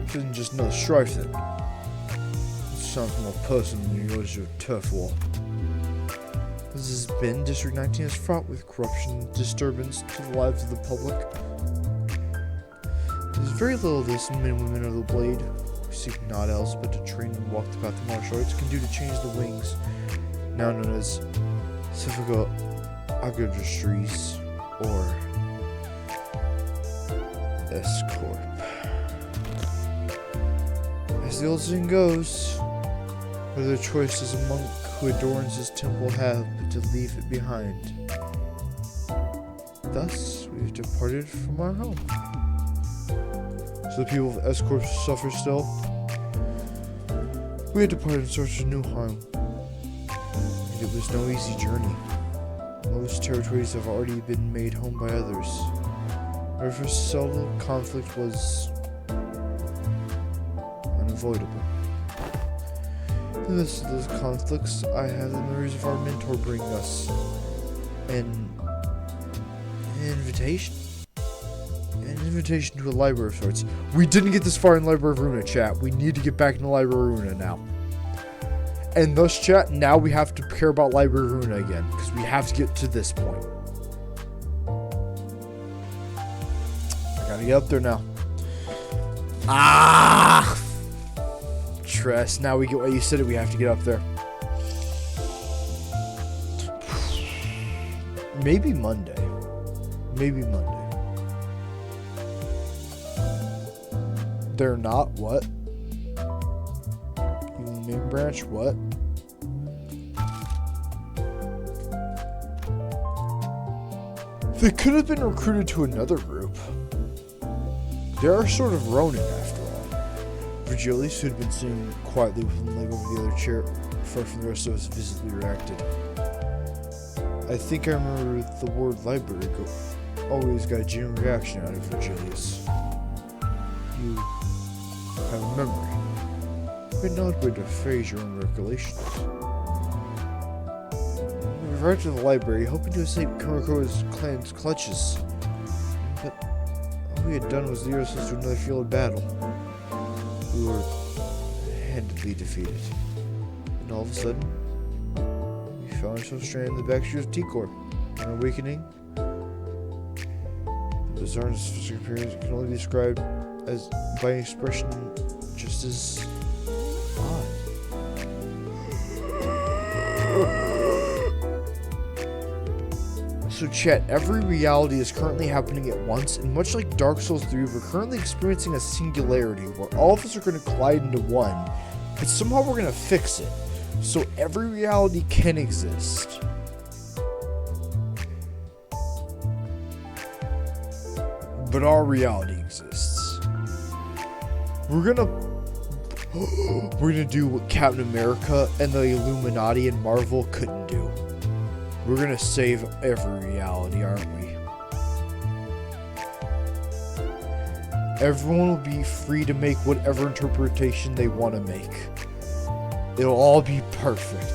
This isn't just another strife then. It sounds more personal than yours, your turf war. This has been, District 19 is fraught with corruption and disturbance to the lives of the public. There's very little this men and women of the blade, who seek naught else but to train and walk the path of martial arts, can do to change the wings, now known as Civica Agrodustries, or S-Corp. As the old saying goes, what other choice does a monk who adorns his temple have but to leave it behind? Thus, we have departed from our home. So the people of S-Corp suffer still. We had departed in search of new home. And it was no easy journey. Most territories have already been made home by others. Our first solo conflict was unavoidable. In the midst of those conflicts, I have the memories of our mentor bring us an invitation. An invitation to a library of sorts. We didn't get this far in Library of Runa, chat. We need to get back into Library of Runa now. And thus, chat, now we have to care about Library of Runa again, because we have to get to this point. I gotta get up there now. Ah! Tress, now we get what you said, we have to get up there. Maybe Monday. Maybe Monday. They're not what? Main branch, what? They could have been recruited to another group. They are sort of Ronin after all. Virgilius, who had been sitting quietly with one leg over the other chair, far from the rest of us, visibly reacted. I think I remember the word library always got a genuine reaction out of Virgilius. You have a memory. But not way to phrase your own recollections. We arrived at the library, hoping to escape Kuroko's clan's clutches. But all we had done was lead us to another field of battle. We were handedly defeated. And all of a sudden, we found ourselves stranded in the back streets of T-Corp. On awakening, the bizarreness of physical appearance can only be described as by an expression just as odd. So chat, every reality is currently happening at once, and much like Dark Souls 3, we're currently experiencing a singularity where all of us are going to collide into one, but somehow we're going to fix it. So every reality can exist. But our reality exists. We're gonna do what Captain America and the Illuminati and Marvel couldn't do. We're gonna save every reality, aren't we? Everyone will be free to make whatever interpretation they want to make. It'll all be perfect.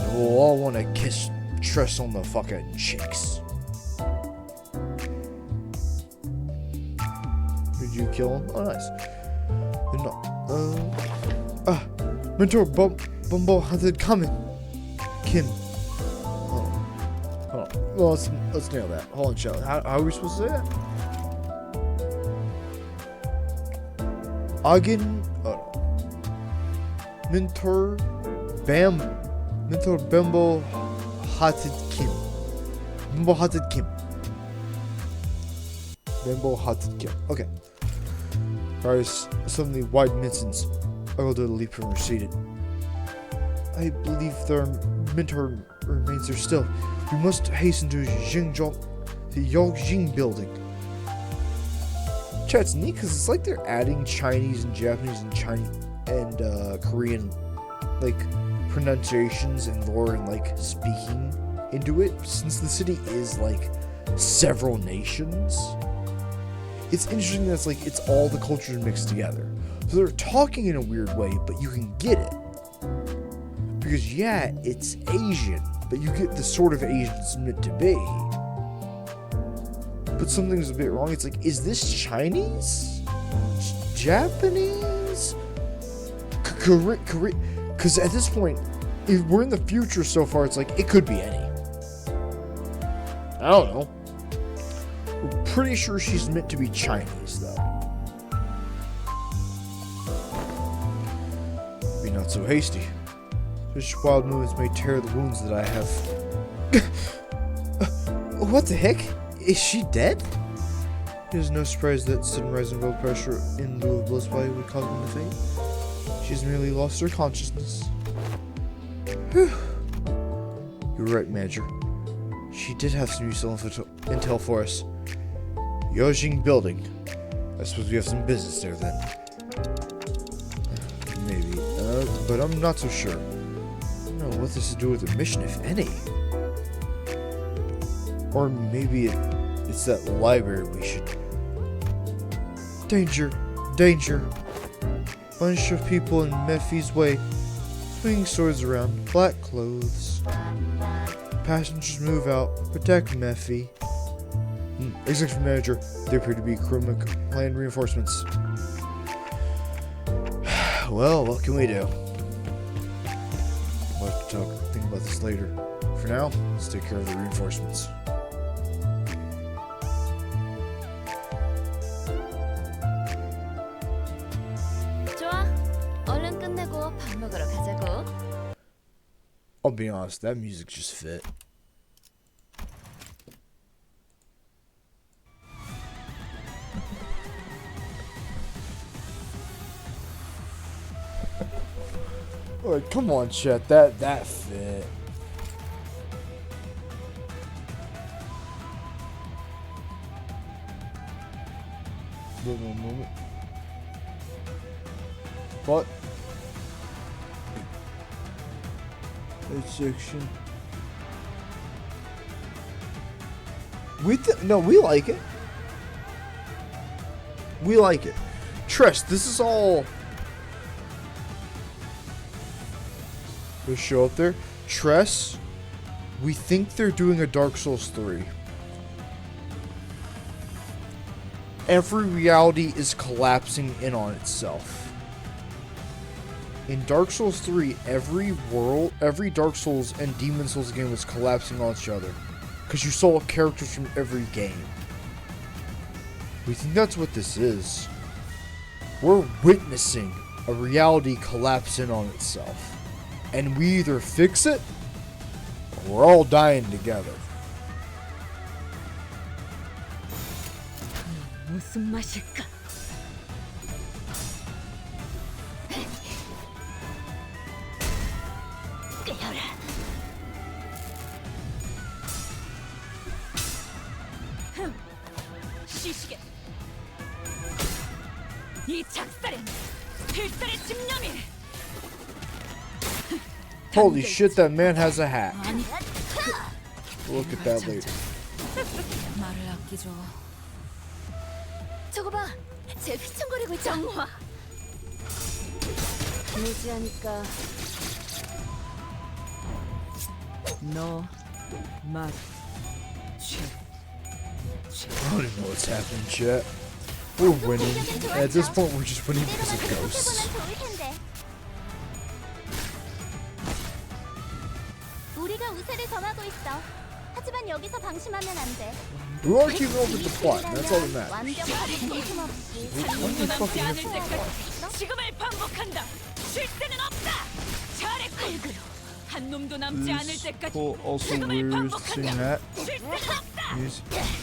And we'll all want to kiss Tress on the fucking cheeks. Did you kill him? Oh, nice. No. Mentor Bumbo Hunted coming. Kim. Oh. Well, let's nail that. Hold on, Shelly. How are we supposed to say that? Agin. Oh no. Mentor Bumbo Hunted Kim. Bumbo Hunted Kim. Bumbo Hunted Kim. Okay. Guys, suddenly wide mincins. I will do the leap and receded. I believe their mentor remains there still. We must hasten to Xinjiang, the Yongjing building. Chat's neat because it's like they're adding Chinese and Japanese and Chinese and Korean like pronunciations and lore and like speaking into it, since the city is like several nations. It's interesting that it's like it's all the cultures mixed together. So they're talking in a weird way, but you can get it. Because yeah, it's Asian, but you get the sort of Asian it's meant to be. But something's a bit wrong. It's like, is this Chinese? Japanese? Korean? Because at this point, if we're in the future so far, it's like, it could be any. I don't know. I'm pretty sure she's meant to be Chinese, though. Be not so hasty. Such wild movements may tear the wounds that I have. What the heck? Is she dead? It is no surprise that sudden rise in blood pressure in lieu of blood supply would cause me to faint. She's merely lost her consciousness. Whew. You're right, Major. She did have some useful intel for us. Yojing Building. I suppose we have some business there then. Maybe. But I'm not so sure. I don't know what this has to do with the mission, if any. Or maybe it's that library we should... Danger! Danger! Bunch of people in Mephi's way, swinging swords around, black clothes. Passengers move out, protect Mephi. Executive manager, they appear to be criminal complaint reinforcements. Well, what can we do? We'll have to think about this later. For now, let's take care of the reinforcements. 좋아. 얼른 끝내고 밥 먹으러 가자고. I'll be honest, that music just fit. Alright, come on, Chet. That fit. One moment. What? That section. No, we like it. We like it. Tress, this is all... They show up there. Tress, we think they're doing a Dark Souls 3. Every reality is collapsing in on itself. In Dark Souls 3, every Dark Souls and Demon Souls game was collapsing on each other. Because you saw characters from every game. We think that's what this is. We're witnessing a reality collapse in on itself. And we either fix it, or we're all dying together. 무슨 맛일까? 깨어라. 시시게. 이 작살은 필살의 집념이. Holy shit, that man has a hat. We'll look at that later. 말을 아끼죠. 저거 봐. 쟤 휘청거리고 있잖아. 정화. 무지하니까. 너 맛. I don't even know what's happening, Chet. We're winning. At this point, we're just winning because of ghosts. 우리가 우세를 점하고 있어. 하지만 여기서 방심하면 안 돼. We are keeping up with the plot, and that's all that matters. 완벽하게 빈틈없이 What the fuck 남지 않을 is this? 때까지 지금을 반복한다. 쉴 새는 없다. 잘했군. 한 놈도 남지 않을 때까지 Also 지금을 we're used to seeing 반복한다. that. 쉴 새는 없다.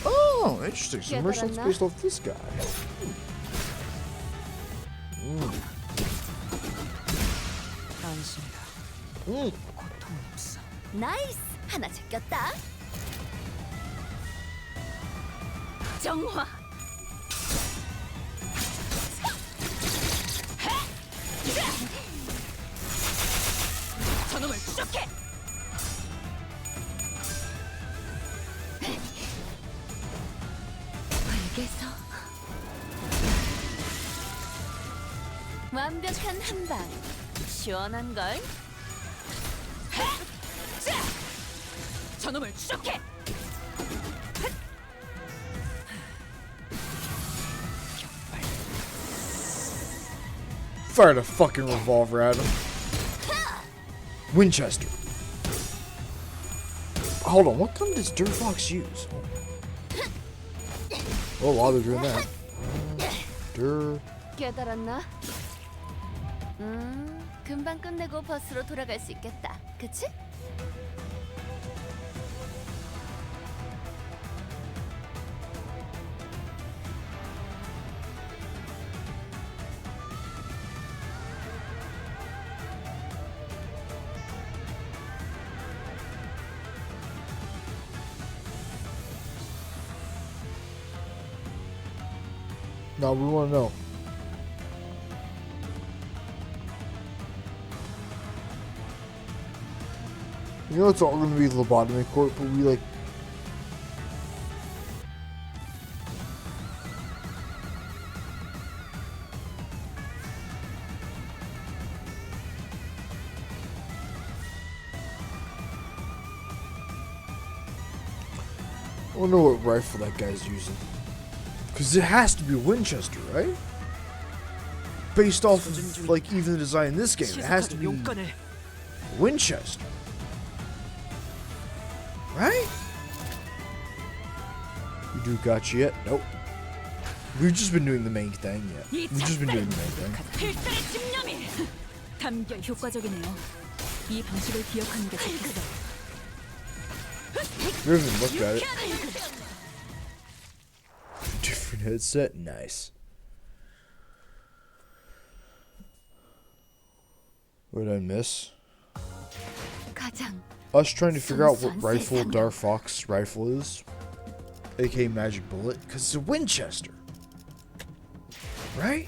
Oh, interesting. Some merchants based off this guy. 안심이다. 고통 없어. 나이스! 하나 제꼈다. 정화. 저놈을 추적해. 알겠어. 완벽한 한방. 시원한 걸. 저놈을 추적해. Fired a fucking revolver at him. Winchester. Hold on, what gun does Dirt Fox use? Oh, while they're doing that. 깨달았나? 금방 끝내고 버스로 돌아갈 수 있겠다. 그치? No, we want to know. You know it's all going to be lobotomy court, but we like... I wonder what rifle that guy's using. Because it has to be Winchester, right? Based off of, like, even the design in this game, it has to be Winchester. Right? We do gotcha yet? Nope. We've just been doing the main thing yet. We've just been doing the main thing. 필살의 집념이 담겨 효과적이네요. 이 방식을 기억하는 게 좋겠어. We haven't looked at it. Different headset, nice. What did I miss? 가장 Us trying to figure out what rifle Dark Fox rifle is, aka Magic Bullet, because it's a Winchester, right?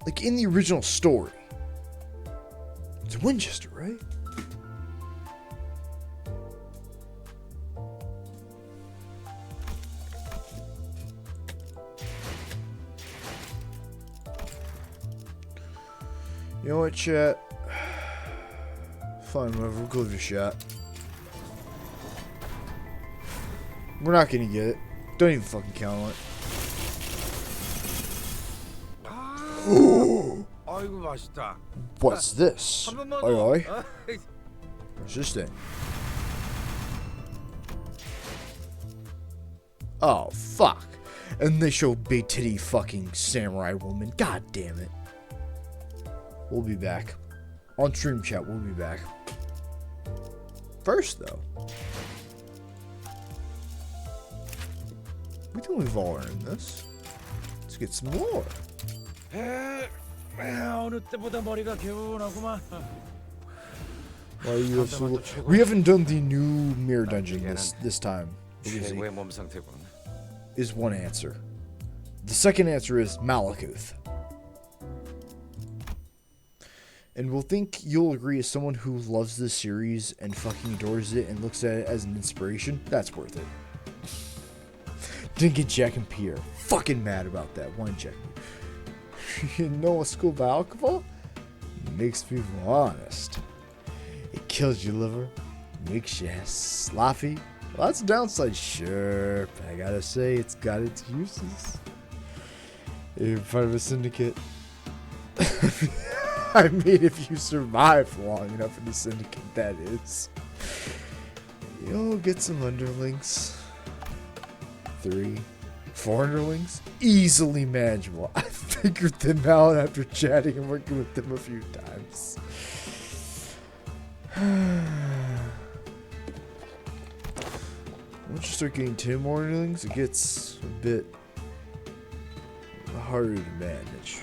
Like in the original story, it's a Winchester, right? You know what, chat? Fine, whatever. We'll give it a shot. We're not gonna get it. Don't even fucking count on it. What's this? Oi, oi. What's this thing? Oh, fuck. And they show big titty fucking samurai woman. God damn it. We'll be back. On stream chat, we'll be back. First, though, we think we've all earned this. Let's get some more. Why are you so... We haven't done the new mirror dungeon this time. Is one answer. The second answer is Malakuth. And we'll think you'll agree as someone who loves this series and fucking adores it and looks at it as an inspiration, that's worth it. Didn't get Jack and Pierre. Fucking mad about that. One Jack. You know a school by alcohol? Makes people honest. It kills your liver. Makes you sloppy. Well, that's a downside, sure. But I gotta say, it's got its uses. You're part of a syndicate. I mean, if you survive long enough in the syndicate, that is. You'll get some underlings. 3, 4 underlings. Easily manageable. I figured them out after chatting and working with them a few times. Once you start getting 10 more underlings, it gets a bit harder to manage.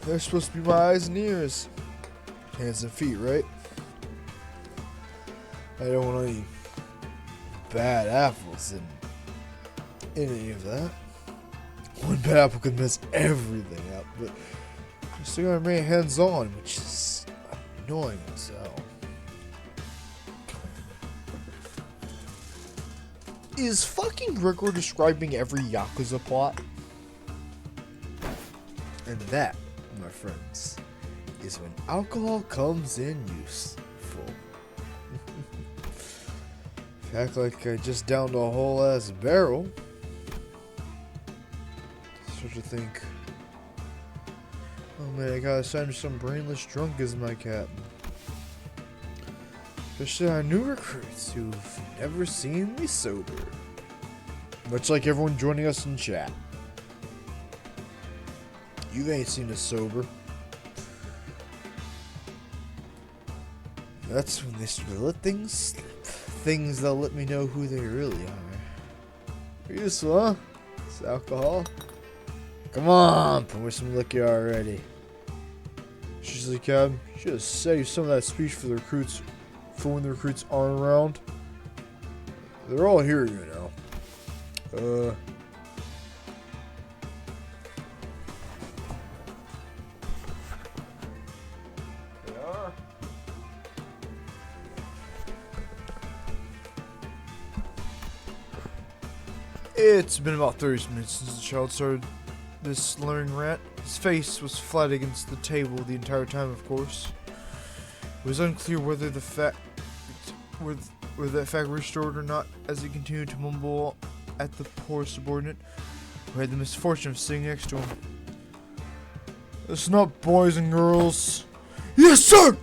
They're supposed to be my eyes and ears. Hands and feet, right? I don't want any bad apples in any of that. One bad apple could mess everything up, but I still gotta remain hands-on, which is annoying as hell. Is fucking Gregor describing every Yakuza plot? And that, my friends, is when alcohol comes in useful. Act like I just downed a whole ass barrel. Start to think, oh man, I gotta send some brainless drunk as my captain. Especially our new recruits who've never seen me sober. Much like everyone joining us in chat. You ain't seen us sober. That's when they start to let things slip. Things that'll let me know who they really are. Useful, huh? It's alcohol. Come on, put with some liquor already. She's like, you should have saved some of that speech for the recruits, for when the recruits aren't around. They're all here, you know. They are. It's been about 30 minutes since the child started this slurring rant. His face was flat against the table the entire time, of course. It was unclear whether the fact restored or not, as he continued to mumble at the poor subordinate who had the misfortune of sitting next to him. It's not boys and girls. Yes, sir!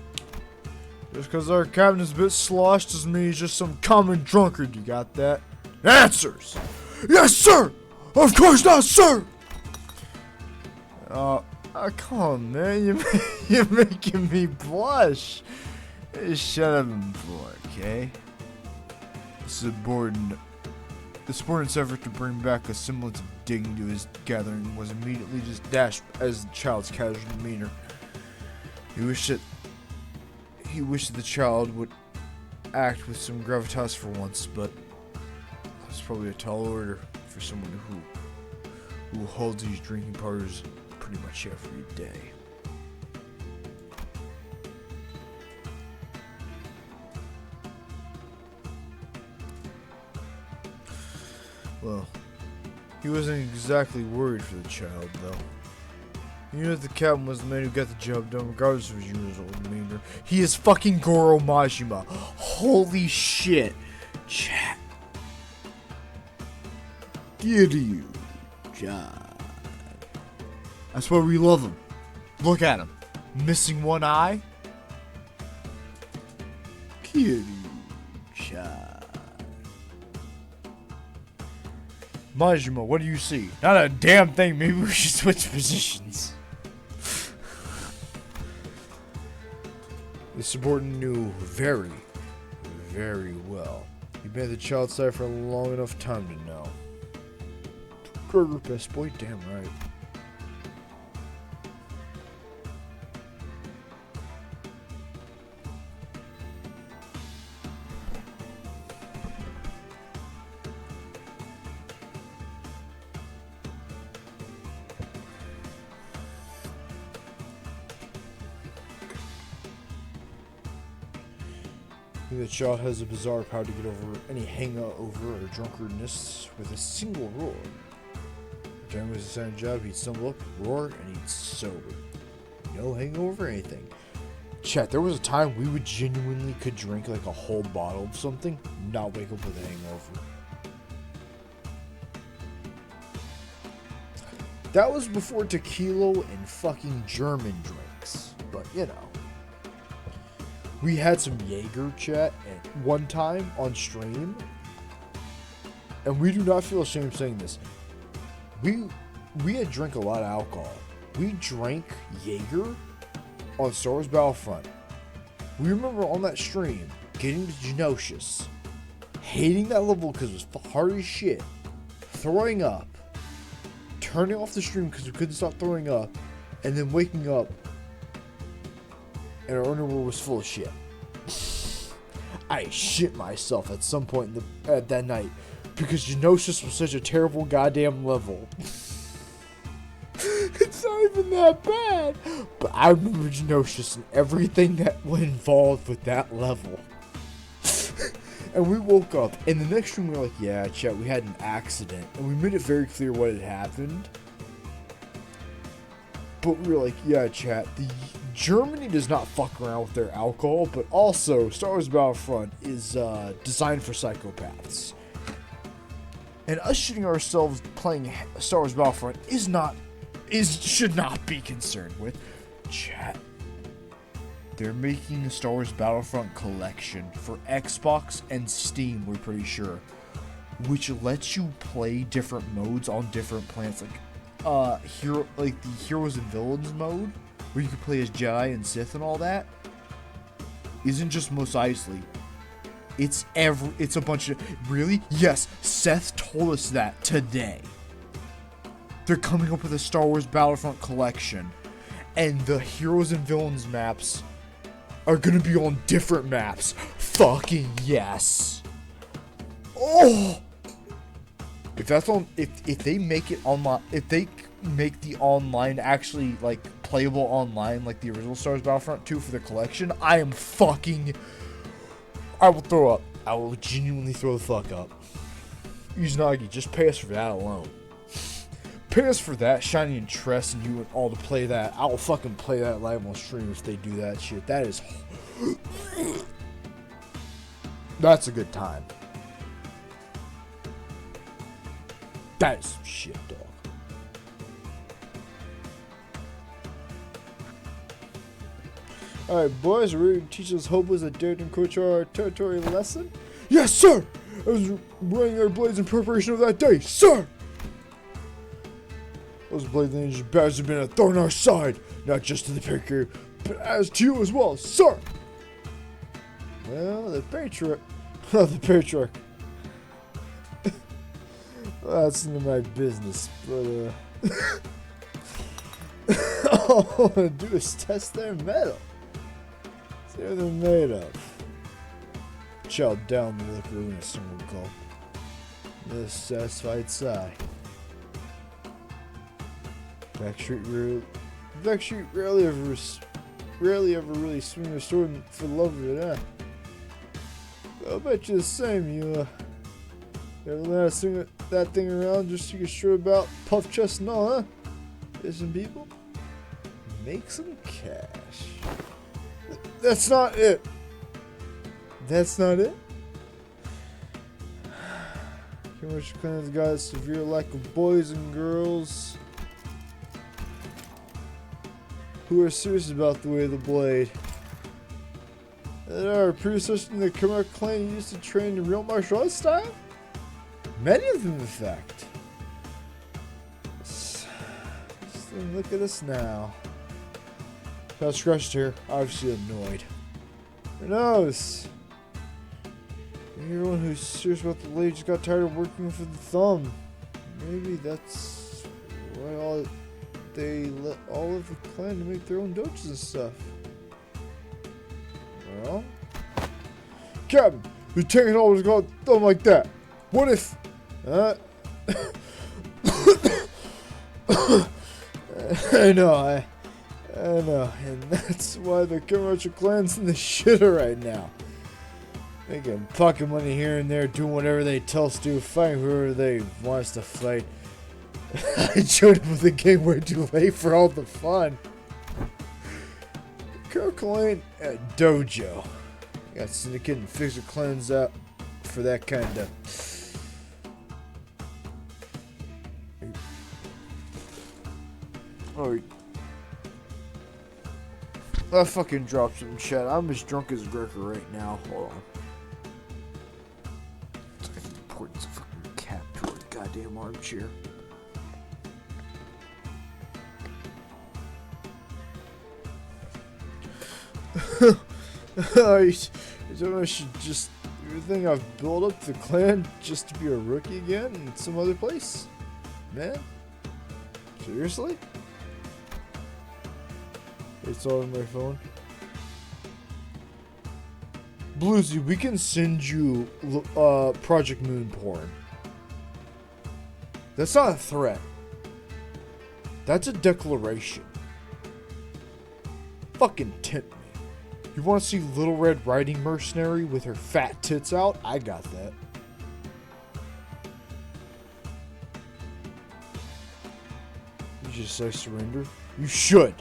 Just because our captain is a bit sloshed doesn't mean he's just some common drunkard, you got that? Answers! Yes, sir! Of course not, sir! Come on, man. You're making me blush. Hey, shut up and boy, okay? The subordinate's effort to bring back a semblance of dignity to his gathering was immediately just dashed as the child's casual demeanor. He wished that the child would act with some gravitas for once, but that's probably a tall order for someone who holds these drinking parties pretty much every day. Well, he wasn't exactly worried for the child, though. He knew that the captain was the man who got the job done, regardless of his usual demeanor. He is fucking Goro Majima. Holy shit. Chat. Kiryu. God. That's why we love him. Look at him. Missing one eye. Kiryu-chan. Majima, what do you see? Not a damn thing. Maybe we should switch positions. The subordinate knew very, very well. He'd been at the child's side for a long enough time to know. Kroger, best boy, damn right. The child has a bizarre power to get over any hangover or drunkardness with a single roar. Every time he was assigned a job, he'd stumble up, roar, and he'd sober. No hangover or anything. Chat, there was a time we would genuinely could drink like a whole bottle of something, not wake up with a hangover. That was before tequila and fucking German drinks, but you know. We had some Jaeger, chat, at one time on stream, and we do not feel ashamed saying this. We had drank a lot of alcohol. We drank Jaeger on Star Wars Battlefront. We remember on that stream getting to Geonosis, hating that level because it was hard as shit, throwing up, turning off the stream because we couldn't stop throwing up, and then waking up and our underwear was full of shit. I shit myself at some point at that night because Geonosis was such a terrible goddamn level. It's not even that bad, but I remember Geonosis and everything that went involved with that level. And we woke up, and the next room we were like, yeah, chat, we had an accident, and we made it very clear what had happened. But we were like, yeah, chat, Germany does not fuck around with their alcohol, but also Star Wars Battlefront is designed for psychopaths. And us shooting ourselves playing Star Wars Battlefront should not be concerned with. Chat. They're making the Star Wars Battlefront collection for Xbox and Steam, we're pretty sure, which lets you play different modes on different planets, like the Heroes and Villains mode, where you can play as Jedi and Sith and all that, isn't just Mos Eisley. It's a bunch of... Really? Yes, Seth told us that today. they're coming up with a Star Wars Battlefront collection, and the heroes and villains maps are gonna be on different maps. Fucking yes. Oh, if that's on, if they make it online, if they make the online actually like playable online like the original Star Wars Battlefront 2 for the collection, I will throw up. I will genuinely throw the fuck up. Uzunagi, just pay us for that alone. Pay us for that, Shiny and Tress and you and all to play that. I will fucking play that live on stream if they do that shit. That is... That's a good time. That is some shit, dog. Alright, boys, are we ready to teach us hobos that dared encroach our territory lesson? Yes, sir! I was running our blades in preparation of that day, sir! Those blade ninja badges have been a thorn in our side, not just to the Patriarch, but as to you as well, sir! Well, the Patriarch... the Patriarch... well, that's none of my business, but, all I want to do is test their metal. See what they're made of. Chow down the liquor in a single gulp. The satisfied sigh. Backstreet rarely ever really swing their sword for the love of it, huh? I'll bet you the same, you ever learn how to swing that thing around just so you can show about puff chest and all, huh? There's some people. Make some cash. That's not it. That's not it? Commercial Clan's got a severe lack of boys and girls who are serious about the way of the blade. And our predecessors in the Khmer clan used to train in real martial arts style? Many of them, in fact. Just look at us now. Got scratched here, obviously annoyed. Who knows? Everyone who's serious about the blade just got tired of working for the thumb. Maybe that's why they let all of the clan to make their own doges and stuff. Well, Captain, you taking always got a thumb like that. What if? I know, and that's why the commercial clan's in the shitter right now. Making pocket money here and there, doing whatever they tell us to, fighting whoever they want us to fight. I showed up with the game way too late for all the fun. Kirkle ain't a dojo. Got Syndicate and Fixer Clans out for that kind of. Alright. I fucking dropped some chat. I'm as drunk as Greker right now. Hold on. It's like important a fucking cat to a goddamn armchair. I should just. You think I've built up the clan just to be a rookie again in some other place? Man? Seriously? It's all on my phone. Bluesy, we can send you Project Moon porn. That's not a threat. That's a declaration. Fucking tempt me. You want to see Little Red Riding Mercenary with her fat tits out? I got that. You just say surrender? You should.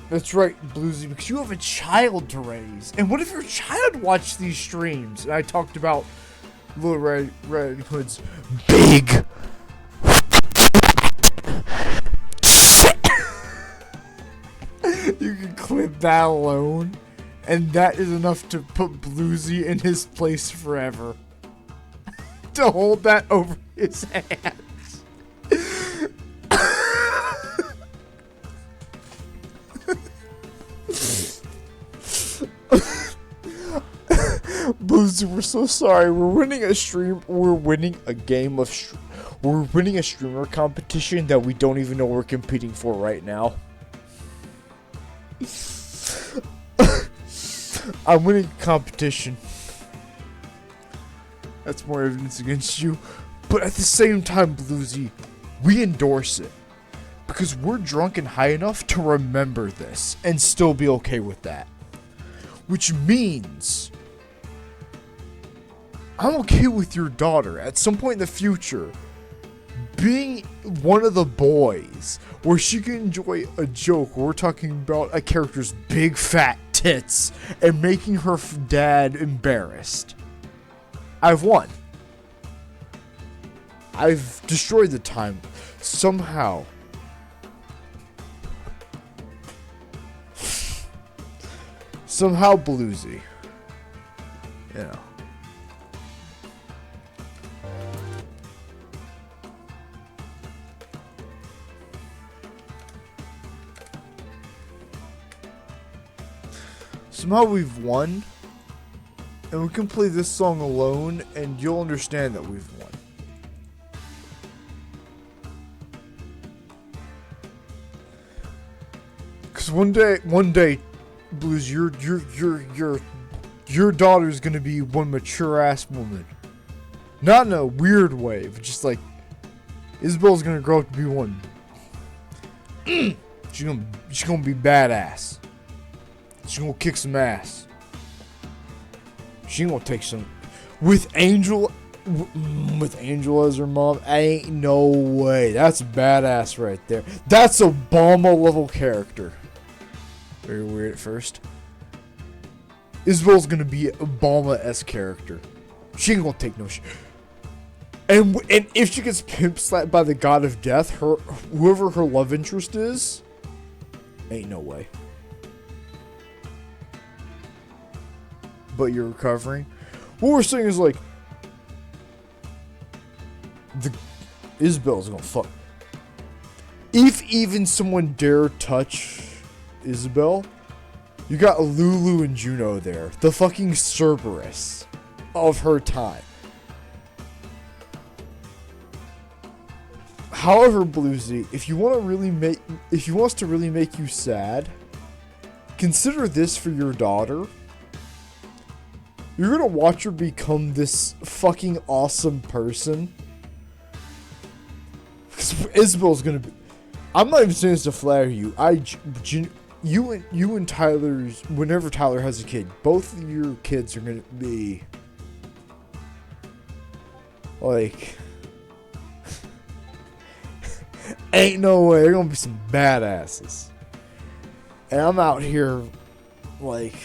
That's right, Bluesy, because you have a child to raise. And what if your child watched these streams? And I talked about Little Red Hood's big. You can clip that alone, and that is enough to put Bluesy in his place forever. To hold that over his hands. Bluesy, we're so sorry. We're winning a stream. We're winning a game of. We're winning a streamer competition that we don't even know we're competing for right now. I'm winning a competition. That's more evidence against you. But at the same time, Bluesy, we endorse it. Because we're drunk and high enough to remember this and still be okay with that. Which means I'm okay with your daughter at some point in the future being one of the boys where she can enjoy a joke where we're talking about a character's big fat tits and making her dad embarrassed. I've won. I've destroyed the time somehow. Somehow Bluesy. You know. Somehow we've won. And we can play this song alone and you'll understand that we've won. Cause one day, Blues, your daughter's gonna be one mature ass woman. Not in a weird way, but just like Isabel's gonna grow up to be one. She's gonna be badass. She's gonna kick some ass. She gonna take some with Angel as her mom. Ain't no way. That's badass right there. That's Obama level character. Very weird at first. Isabel's gonna be Obama-esque character. She ain't gonna take no shit. And if she gets pimp slapped by the god of death, whoever her love interest is, ain't no way. But you're recovering. What we're saying is like, Isabel's gonna fuck. If even someone dare touch Isabel, you got Lulu and Juno there, the fucking Cerberus of her time. However, Bluesy, if you wants to really make you sad, consider this for your daughter. You're gonna watch her become this fucking awesome person. Isabel's gonna be. I'm not even saying this to flatter you. You and Tyler's. Whenever Tyler has a kid, both of your kids are gonna be like. Ain't no way. They're gonna be some badasses. And I'm out here like.